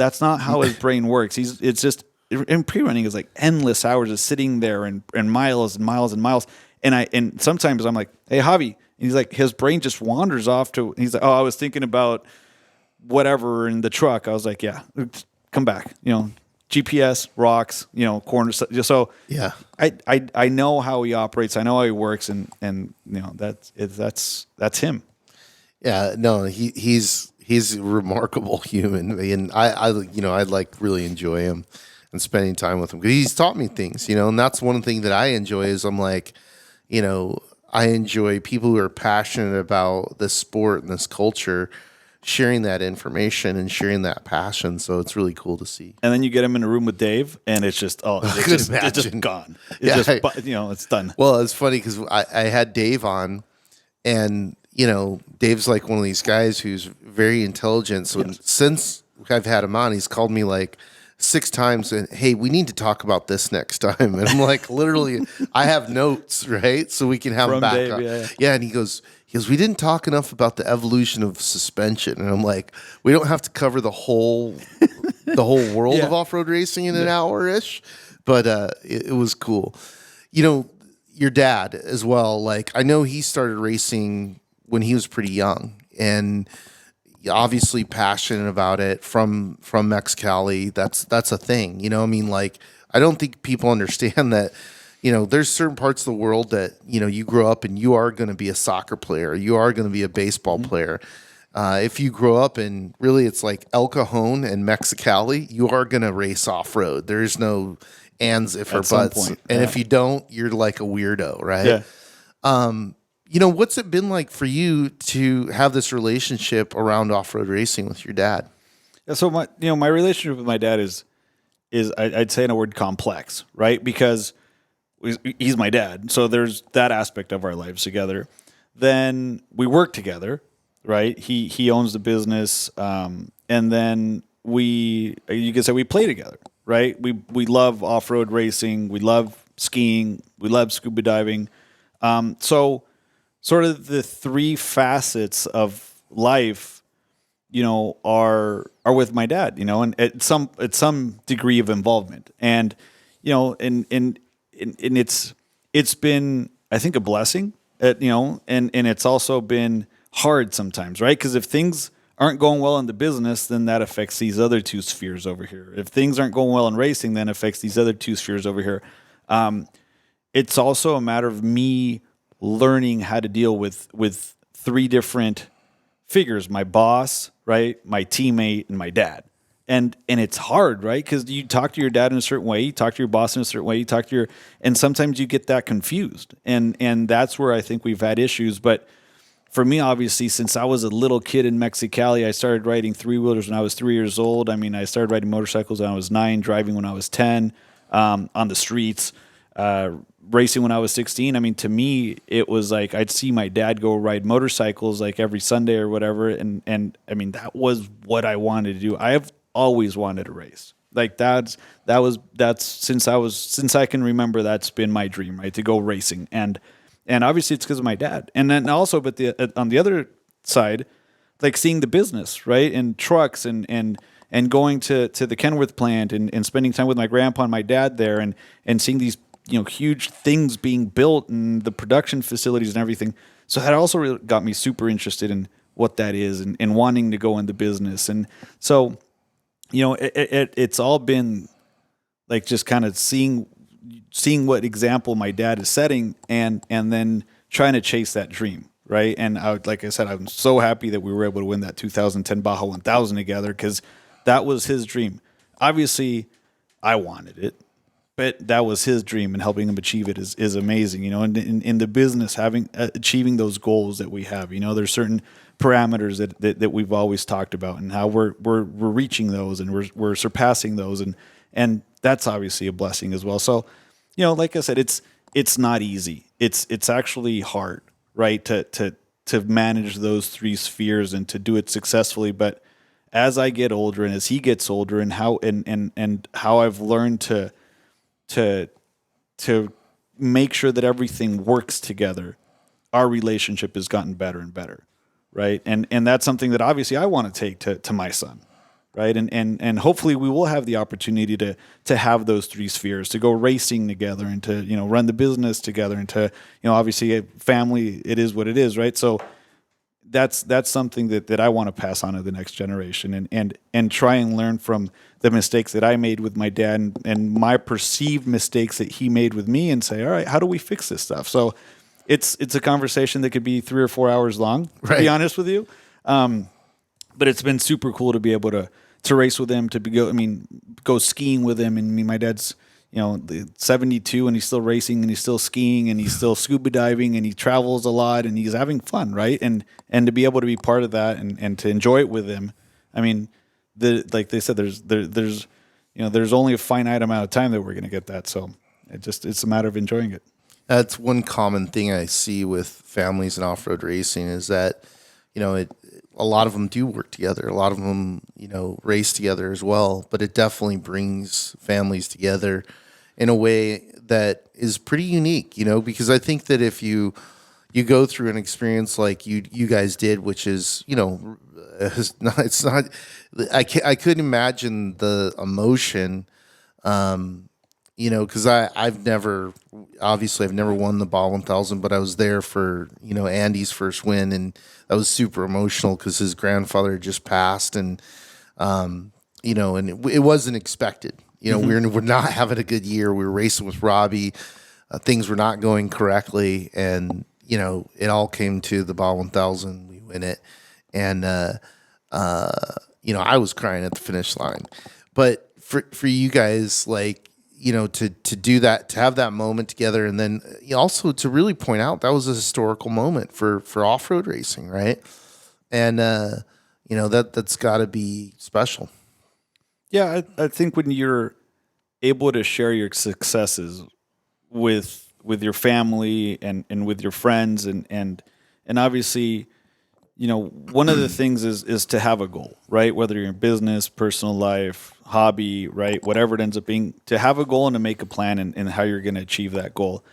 his brain works. It's just, and pre-running is like endless hours of sitting there and miles and miles and miles. And sometimes I'm like, hey, Javi. And he's like, his brain just wanders off he's like, oh, I was thinking about whatever in the truck. I was like, yeah, come back. GPS, rocks, corners. So yeah, I know how he operates. I know how he works. And that's him. Yeah, no, he's a remarkable human. And I like really enjoy him and spending time with him because he's taught me things, and that's one thing that I enjoy is I'm like, I enjoy people who are passionate about this sport and this culture, sharing that information and sharing that passion. So it's really cool to see. And then you get him in a room with Dave, and it's just it's just gone. It's just it's done. Well, it's funny because I had Dave on, and Dave's like one of these guys who's very intelligent. So since I've had him on, he's called me like 6 times and, hey, we need to talk about this next time. And I'm like, literally, I have notes, right? So we can have him back Dave, on. Yeah. And he goes, we didn't talk enough about the evolution of suspension. And I'm like, we don't have to cover the whole world of off-road racing in an hour-ish. But it was cool. Your dad as well, like I know he started racing when he was pretty young, and obviously passionate about it from Mexicali. That's a thing, like I don't think people understand that, there's certain parts of the world that, you grow up and you are going to be a soccer player, you are going to be a baseball player. If you grow up in really, it's like El Cajon and Mexicali, you are going to race off-road. There's no ands, if, or buts. And if you don't, you're like a weirdo, right? Yeah. What's it been like for you to have this relationship around off-road racing with your dad? Yeah, so my relationship with my dad is I'd say in a word complex, right? Because he's my dad. So there's that aspect of our lives together. Then we work together, right? He owns the business. And then you could say we play together, right? We love off-road racing. We love skiing. We love scuba diving. So sort of the 3 facets of life, are with my dad, and at some degree of involvement. And, and it's been, I think, a blessing, and it's also been hard sometimes, right? Because if things aren't going well in the business, then that affects these other 2 spheres over here. If things aren't going well in racing, then it affects these other 2 spheres over here. It's also a matter of me learning how to deal with 3 different figures: my boss, right, my teammate, and my dad. And it's hard, right? Because you talk to your dad in a certain way, you talk to your boss in a certain way, you talk to and sometimes you get that confused. And that's where I think we've had issues. But for me, obviously, since I was a little kid in Mexicali, I started riding 3-wheelers when I was 3 years old. I mean, I started riding motorcycles when I was 9, driving when I was 10, on the streets, racing when I was 16. I mean, to me, it was like I'd see my dad go ride motorcycles like every Sunday or whatever. And I mean, that was what I wanted to do. I have always wanted to race. Like that's since I can remember, that's been my dream, right? To go racing. And obviously it's because of my dad. And then also, but on the other side, like seeing the business, right? And trucks and going to the Kenworth plant and spending time with my grandpa and my dad there and seeing these, huge things being built and the production facilities and everything. So that also really got me super interested in what that is and wanting to go into business. And so, it's all been like just kind of seeing what example my dad is setting and then trying to chase that dream, right? And like I said, I'm so happy that we were able to win that 2010 Baja 1000 together, because that was his dream. Obviously, I wanted it, but that was his dream, and helping him achieve it is amazing, And in the business, achieving those goals that we have, there's certain parameters that we've always talked about, and how we're reaching those and we're surpassing those, and that's obviously a blessing as well. So, like I said, it's not easy. It's actually hard, right? To manage those 3 spheres and to do it successfully. But as I get older and as he gets older, and how I've learned to make sure that everything works together, our relationship has gotten better and better, right? And that's something that obviously I want to take to my son, right? And hopefully we will have the opportunity to have those 3 spheres, to go racing together and to, run the business together, and to, obviously a family, it is what it is, right? So that's something that I want to pass on to the next generation, and try and learn from the mistakes that I made with my dad and my perceived mistakes that he made with me, and say, all right, how do we fix this stuff? So it's a conversation that could be 3 or 4 hours long, to be honest with you. But it's been super cool to be able to race with him, go skiing with him. And my dad's, the 72 and he's still racing and he's still skiing and he's still scuba diving and he travels a lot and he's having fun, right? And to be able to be part of that and to enjoy it with him. I mean, like they said, there's only a finite amount of time that we're going to get that. So it's a matter of enjoying it. That's one common thing I see with families in off-road racing is that, a lot of them do work together. A lot of them, race together as well. But it definitely brings families together in a way that is pretty unique, because I think that if you go through an experience like you guys did, which is, it's not. I couldn't imagine the emotion. Because I've never won the Baja 1000, but I was there for, Andy's first win, and that was super emotional because his grandfather had just passed, and, and it wasn't expected. We're not having a good year. We were racing with Robbie. Things were not going correctly, and, it all came to the Baja 1000. We win it, and, I was crying at the finish line. But for you guys, to do that, to have that moment together, and then also to really point out that was a historical moment for off-road racing, right? And that's got to be special. Yeah, I think when you're able to share your successes with your family and with your friends and obviously, one of the things is to have a goal, right? Whether you're in business, personal life, hobby, right? Whatever it ends up being, to have a goal and to make a plan and how you're going to achieve that goal.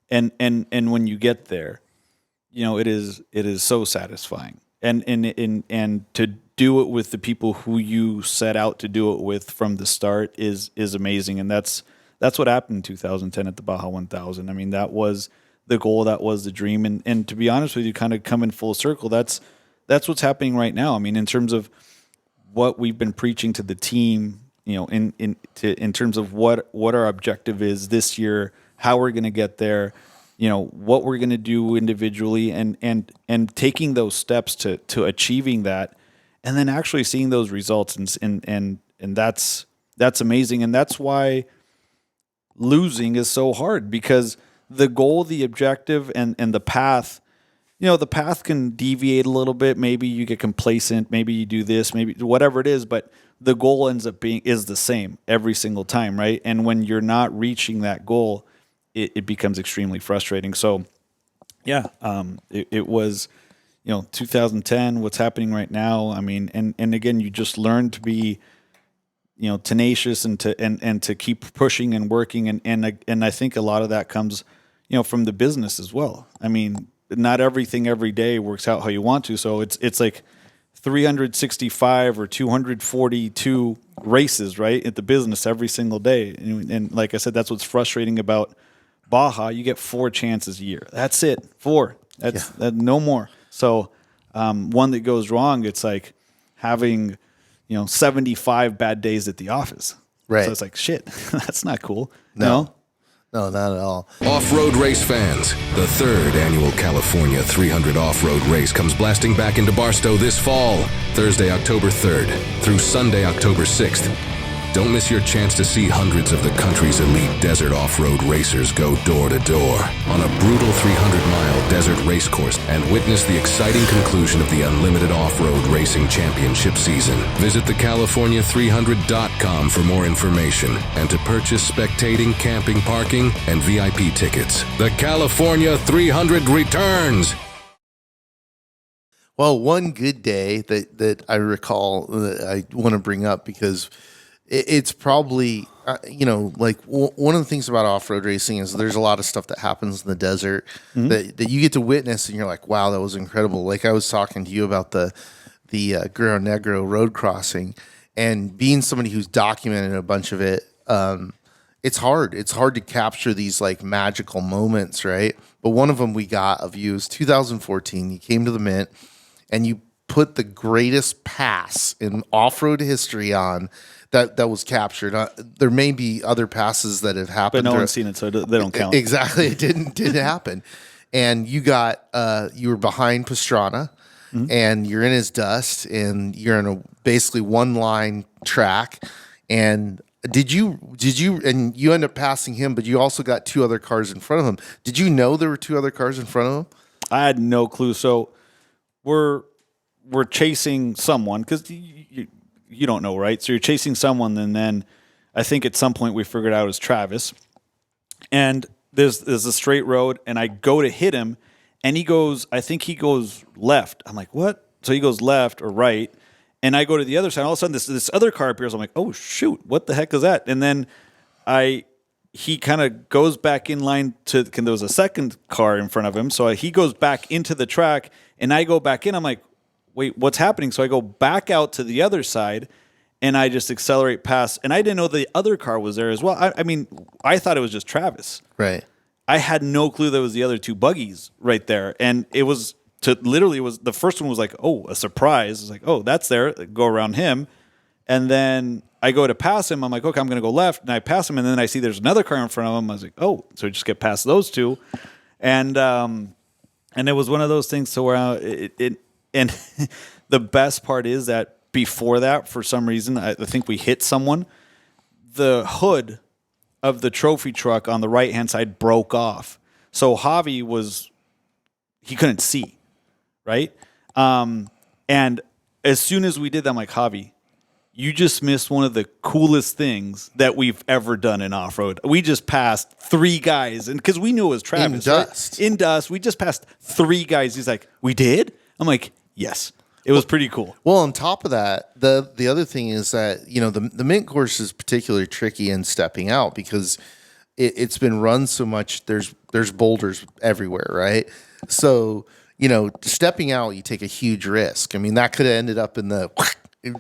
And when you get there, it is so satisfying. And to do it with the people who you set out to do it with from the start is amazing. And that's what happened in 2010 at the Baja 1000. I mean, that was the goal, that was the dream. And to be honest with you, kind of come in full circle, that's what's happening right now. I mean, in terms of what we've been preaching to the team, in terms of what our objective is this year, how we're going to get there, what we're going to do individually, and taking those steps to achieving that, and then actually seeing those results, and that's amazing, and that's why losing is so hard, because the goal, the objective, and the path. The path can deviate a little bit. Maybe you get complacent. Maybe you do this. Maybe whatever it is. But the goal ends up is the same every single time, right? And when you're not reaching that goal, it becomes extremely frustrating. So, yeah, it was, 2010. What's happening right now? I mean, and again, you just learn to be, tenacious and to keep pushing and working, and I think a lot of that comes, from the business as well. I mean, not everything every day works out how you want to. So it's like 365 or 242 races, right, at the business every single day. And like I said, that's what's frustrating about Baja. You get 4 chances a year. That's it. 4. That's no more. So one that goes wrong, it's like having, 75 bad days at the office. Right. So it's like, shit, that's not cool. No, not at all. Off-road race fans, the 3rd annual California 300 off-road race comes blasting back into Barstow this fall, Thursday, October 3rd through Sunday, October 6th. Don't miss your chance to see hundreds of the country's elite desert off-road racers go door to door on a brutal 300-mile desert race course and witness the exciting conclusion of the Unlimited Off-Road Racing Championship season. Visit thecalifornia300.com for more information and to purchase spectating, camping, parking, and VIP tickets. The California 300 returns! Well, one good day that I recall that I want to bring up because it's probably, one of the things about off-road racing is there's a lot of stuff that happens in the desert that you get to witness and you're like, wow, that was incredible. Like I was talking to you about the Guerrero Negro road crossing, and being somebody who's documented a bunch of it, it's hard. It's hard to capture these like magical moments, right? But one of them we got of you is 2014. You came to the Mint and you put the greatest pass in off-road history on that was captured. There may be other passes that have happened, but no one's seen it, so they don't count. Exactly, it didn't happen. And you were behind Pastrana, and you're in his dust, and you're in a basically one line track, and Did you, and you end up passing him, but you also got two other cars in front of him. Did you know there were two other cars in front of him? I had no clue. So we're chasing someone because you don't know, right? So you're chasing someone, and then I think at some point we figured out it was Travis. And there's a straight road, and I go to hit him, and I think he goes left. I'm like, what? So he goes left or right, and I go to the other side. All of a sudden, this other car appears. I'm like, oh shoot, what the heck is that? And then he kind of goes back in line there was a second car in front of him, so he goes back into the track, and I go back in. I'm like, wait, what's happening? So I go back out to the other side, and I just accelerate past. And I didn't know the other car was there as well. I mean, I thought it was just Travis. Right. I had no clue there was the other two buggies right there, and it was the first one was like, oh, a surprise. It's like, oh, that's there. Go around him, and then I go to pass him. I'm like, okay, I'm going to go left, and I pass him, and then I see there's another car in front of him. I was like, oh, so I just get past those two, and it was one of those things to where and the best part is that before that, for some reason, I think we hit someone. The hood of the trophy truck on the right-hand side broke off. So Javi he couldn't see, right? And as soon as we did that, I'm like, Javi, you just missed one of the coolest things that we've ever done in off-road. We just passed 3 guys, and because we knew it was Travis. In dust. Right? In dust. We just passed 3 guys. He's like, we did? I'm like, yes. It was pretty cool. Well, on top of that, the other thing is that, the mint course is particularly tricky in stepping out because it's been run so much. There's boulders everywhere, right? So, stepping out, you take a huge risk. I mean, that could have ended up in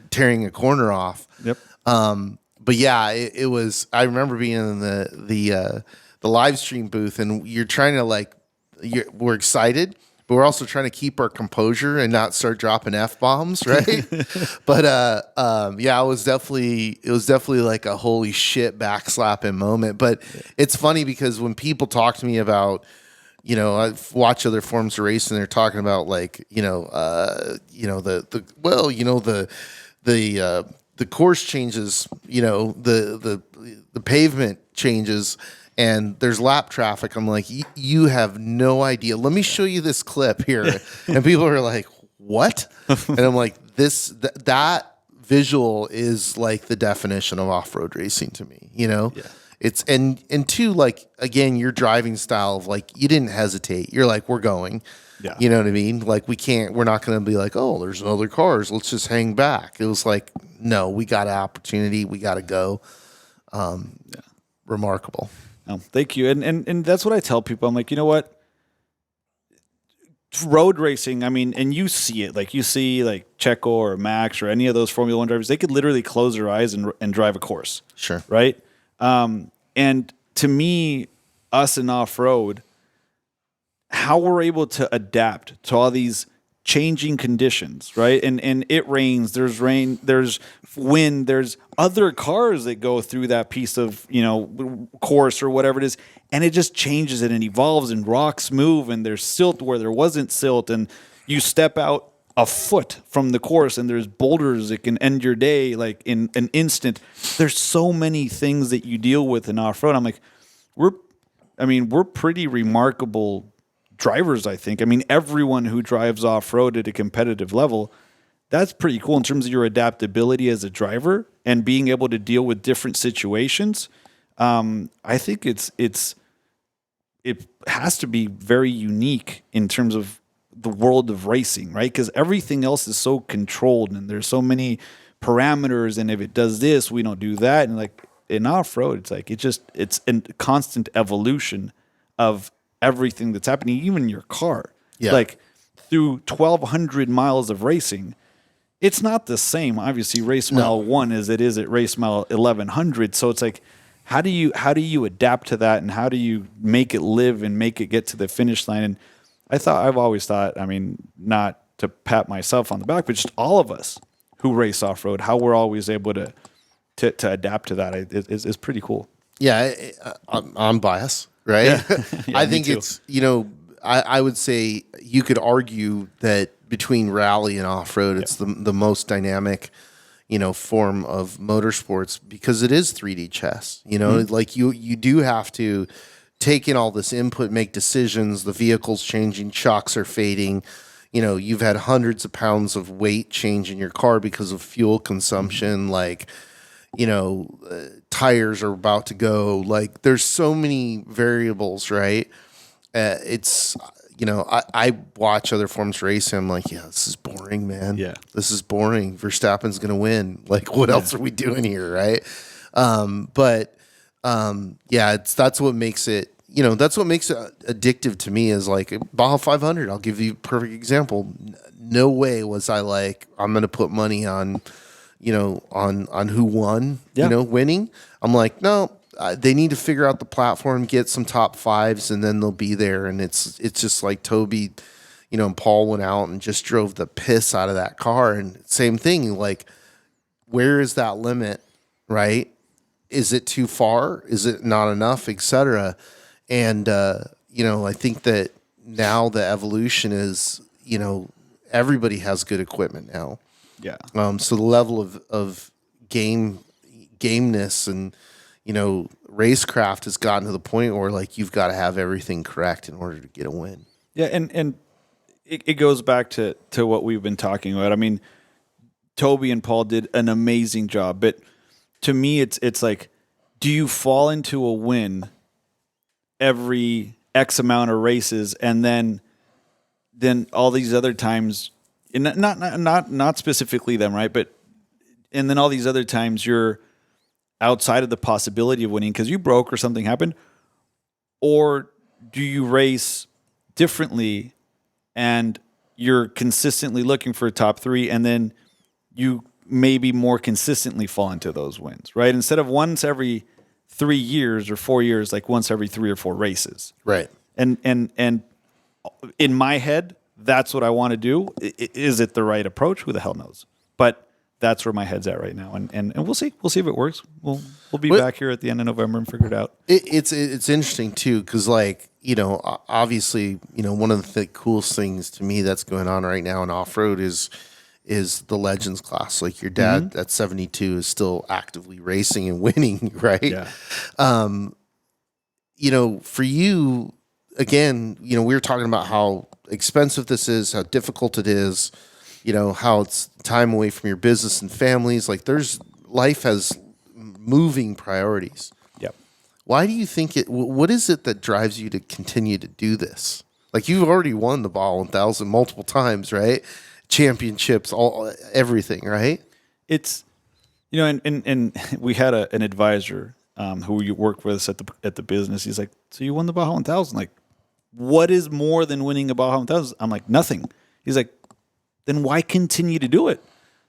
tearing a corner off. Yep. But yeah, it was. I remember being in the live stream booth, and you're trying to we're excited, but we're also trying to keep our composure and not start dropping F-bombs, right? But yeah, it was definitely like a holy shit backslapping moment. But it's funny because when people talk to me about, I watch other forms of racing, they're talking about the course changes, the pavement changes, and there's lap traffic. I'm like, you have no idea. Let me show you this clip here. And people are like, what? And I'm like, that visual is like the definition of off-road racing to me, Yeah. It's and two, again, your driving style of you didn't hesitate. You're like, we're going. Yeah. You know what I mean? We're not going to be like, oh, there's other cars, let's just hang back. It was like, no, we got an opportunity. We got to go. Remarkable. Oh, thank you. And that's what I tell people. I'm like, you know what? Road racing, I mean, and you see it. You see Checo or Max or any of those Formula 1 drivers, they could literally close their eyes and drive a course. Sure. Right? And to me, us in off-road, how we're able to adapt to all these changing conditions, right? And it rains, there's rain, there's wind, there's other cars that go through that piece of, course or whatever it is, and it just changes it and evolves, and rocks move, and there's silt where there wasn't silt, and you step out a foot from the course and there's boulders that can end your day in an instant. There's so many things that you deal with in off-road. I'm like, we're pretty remarkable drivers, I think. I mean, everyone who drives off-road at a competitive level, that's pretty cool in terms of your adaptability as a driver and being able to deal with different situations. I think it has to be very unique in terms of the world of racing, right? Because everything else is so controlled and there's so many parameters, and if it does this, we don't do that. And in off-road, it's a constant evolution of everything that's happening, even in your car. Yeah. Through 1,200 miles of racing, it's not the same, obviously, race mile 1 as it is at race mile 1,100. So it's how do you adapt to that, and how do you make it live and make it get to the finish line? And I've always thought, I mean, not to pat myself on the back, but just all of us who race off-road, how we're always able to adapt to that is pretty cool. Yeah, I'm biased, right? Yeah. Yeah, I think it's, I would say you could argue that between rally and off-road, it's the most dynamic, form of motorsports, because it is 3D chess. Like you do have to take in all this input, make decisions. The vehicle's changing, shocks are fading. You've had hundreds of pounds of weight change in your car because of fuel consumption. Like, tires are about to go. Like, there's so many variables, right? I watch other forms racing. I'm like, yeah, this is boring, man. Yeah. This is boring. Verstappen's going to win. Like, what else are we doing here, right? That's what makes it, that's what makes it addictive to me, is like Baja 500. I'll give you a perfect example. No way was I like, I'm going to put money on, on who won, winning. I'm like, no, they need to figure out the platform, get some top fives, and then they'll be there. And it's just like Toby, and Paul went out and just drove the piss out of that car. And same thing, like, where is that limit, right? Is it too far? Is it not enough, etc.? And, I think that now the evolution is, everybody has good equipment now. Yeah. So the level of gameness and, racecraft has gotten to the point where, like, you've got to have everything correct in order to get a win. Yeah. And it goes back to what we've been talking about. I mean, Toby and Paul did an amazing job, but to me, it's like, do you fall into a win every X amount of races, and then all these other times, and not specifically them, right? But and then all these other times you're outside of the possibility of winning because you broke or something happened, or do you race differently and you're consistently looking for a top three, and then you maybe more consistently fall into those wins, right? Instead of once every 3 years or 4 years, like once every 3 or 4 races. Right. And in my head, that's what I want to do. Is it the right approach? Who the hell knows? But that's where my head's at right now. And we'll see. We'll see if it works. We'll be back here at the end of November and figure it out. It's interesting too, because, like, obviously, one of the coolest things to me that's going on right now in off-road is the Legends class. Like, your dad at 72 is still actively racing and winning, right? Yeah. For you, again, we were talking about how expensive this is, how difficult it is, how it's time away from your business and families. Like, life has moving priorities. Yep. Why do you think what is it that drives you to continue to do this? Like, you've already won the Baja 1000 multiple times, right? Championships, everything, right? It's, and we had an advisor who worked with us at the business. He's like, so you won the Baja 1000? Like, what is more than winning a Baja 1000? I'm like, nothing. He's like, then why continue to do it?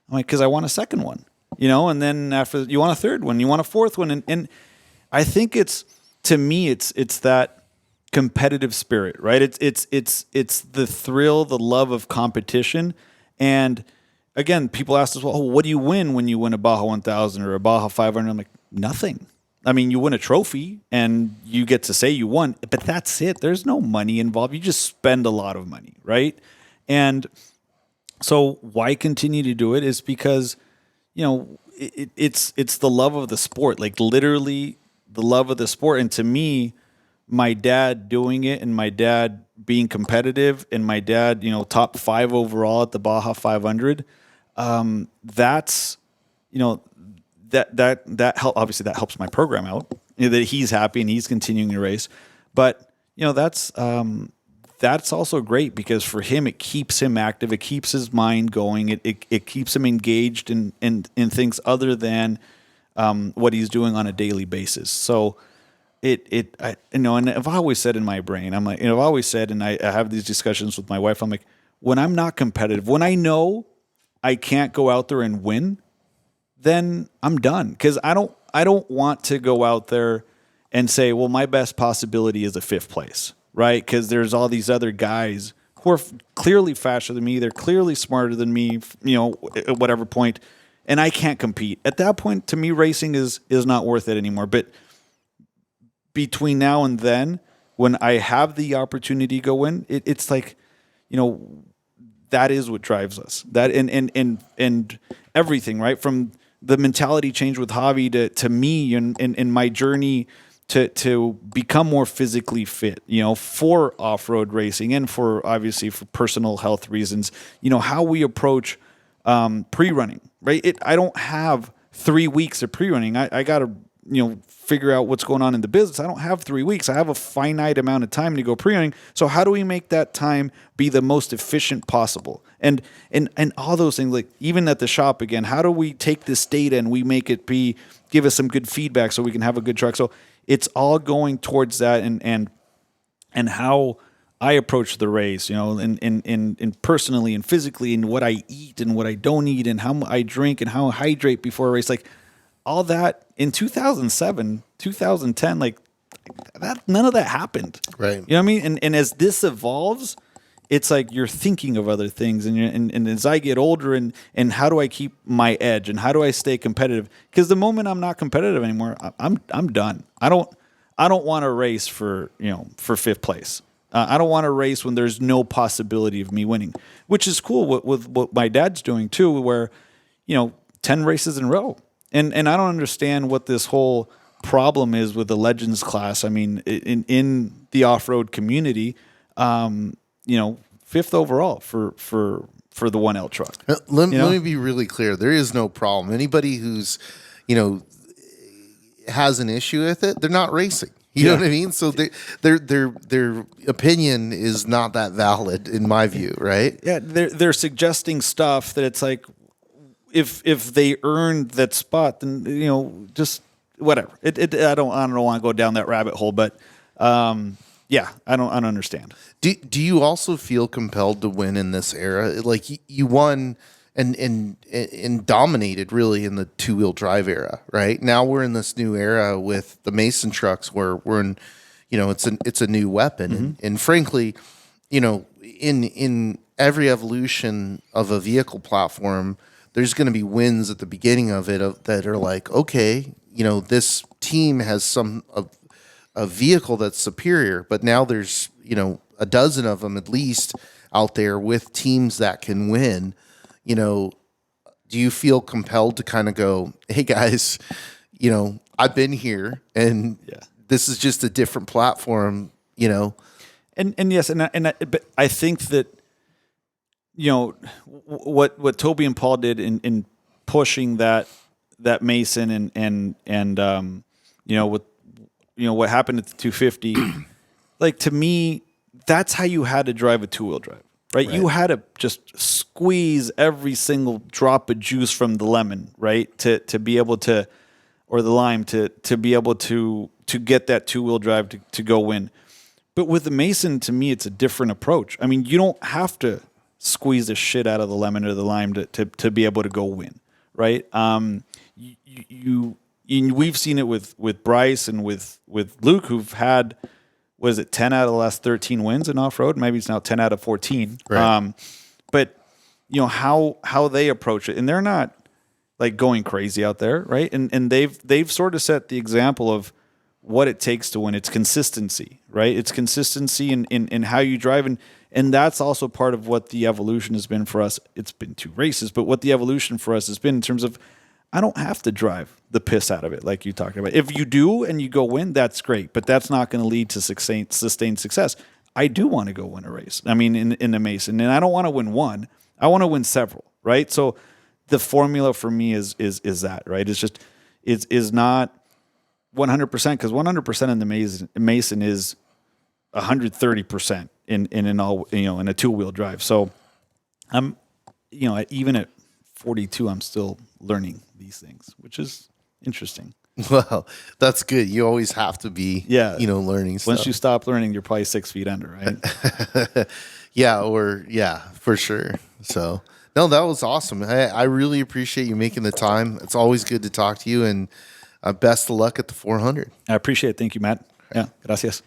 I'm like, because I want a second one, and then after you want a third one, you want a fourth one. And I think to me, it's that competitive spirit, right? It's the thrill, the love of competition. And again, people ask us, well, what do you win when you win a Baja 1000 or a Baja 500? I'm like, nothing. I mean, you win a trophy and you get to say you won, but that's it. There's no money involved. You just spend a lot of money, right? And so why continue to do it is because, it's the love of the sport, like literally the love of the sport. And to me, my dad doing it, and my dad being competitive, and my dad, top 5 overall at the Baja 500, that's, that help. Obviously that helps my program out, that he's happy and he's continuing to race. But, that's also great because for him, it keeps him active. It keeps his mind going. It keeps him engaged in things other than what he's doing on a daily basis. So and I've always said in my brain, I'm like, I've always said, and I have these discussions with my wife. I'm like, when I'm not competitive, when I know I can't go out there and win, then I'm done. Because I don't want to go out there and say, well, my best possibility is a 5th place. Right, because there's all these other guys who are clearly faster than me. They're clearly smarter than me, at whatever point, and I can't compete. At that point, to me, racing is not worth it anymore. But between now and then, when I have the opportunity to go in, it's like, that is what drives us. That and everything, right? From the mentality change with Javi to me and my journey to become more physically fit, for off-road racing and for obviously for personal health reasons, how we approach pre-running, right? I don't have 3 weeks of pre-running. I got to, figure out what's going on in the business. I don't have 3 weeks. I have a finite amount of time to go pre-running. So how do we make that time be the most efficient possible? And all those things, like even at the shop again, how do we take this data and we make it give us some good feedback so we can have a good truck? So it's all going towards that and how I approach the race, and personally and physically, and what I eat and what I don't eat, and how I drink and how I hydrate before a race, like all that in 2007, 2010, like that, none of that happened. Right. You know what I mean? And as this evolves, it's like you're thinking of other things, and as I get older, and how do I keep my edge, and how do I stay competitive? Because the moment I'm not competitive anymore, I'm done. I don't want to race for fifth place. I don't want to race when there's no possibility of me winning, which is cool with what my dad's doing too, where 10 races in a row, and I don't understand what this whole problem is with the Legends class. I mean, in the off-road community. Fifth overall for the 1L truck. Let me be really clear. There is no problem. Anybody who's, has an issue with it, they're not racing. You know what I mean? So their opinion is not that valid in my view, right? Yeah, they're suggesting stuff that it's like, if they earned that spot, then just whatever. I don't want to go down that rabbit hole, but yeah, I don't understand. Do you also feel compelled to win in this era? Like you won and dominated really in the two-wheel drive era, right? Now we're in this new era with the Mason trucks where we're in, it's a new weapon. And frankly, in every evolution of a vehicle platform, there's going to be wins at the beginning of it that are like, okay, this team has a vehicle that's superior, but now there's, a dozen of them at least out there with teams that can win. Do you feel compelled to kind of go, hey guys, I've been here and this is just a different platform, And yes, but I think that, what Toby and Paul did in pushing that Mason and what happened at the 250, like to me, that's how you had to drive a two-wheel drive, right? You had to just squeeze every single drop of juice from the lemon, right? To be able to, or the lime to be able to get that two-wheel drive to go win. But with the Mason, to me, it's a different approach. I mean, you don't have to squeeze the shit out of the lemon or the lime to be able to go win, right? We've seen it with Bryce and with Luke, who've had, 10 out of the last 13 wins in off-road? Maybe it's now 10 out of 14. Right. But how they approach it, and they're not like going crazy out there, right? And they've sort of set the example of what it takes to win. It's consistency, right? It's consistency in how you drive, and that's also part of what the evolution has been for us. It's been 2 races, but what the evolution for us has been in terms of, I don't have to drive the piss out of it like you talked about. If you do and you go win, that's great, but that's not going to lead to sustained success. I do want to go win a race. I mean, in the Mason, and I don't want to win one. I want to win several, right? So the formula for me is that, right? It's just is not 100%, because 100% in the Mason is 130% in all, in a two-wheel drive. So I'm, even at 42, I'm still learning these things, which is interesting. Well, that's good. You always have to be, learning stuff. Once you stop learning, you're probably 6 feet under, right? Yeah, for sure. So, no, that was awesome. I really appreciate you making the time. It's always good to talk to you, and best of luck at the 400. I appreciate it. Thank you, Matt. Yeah, gracias.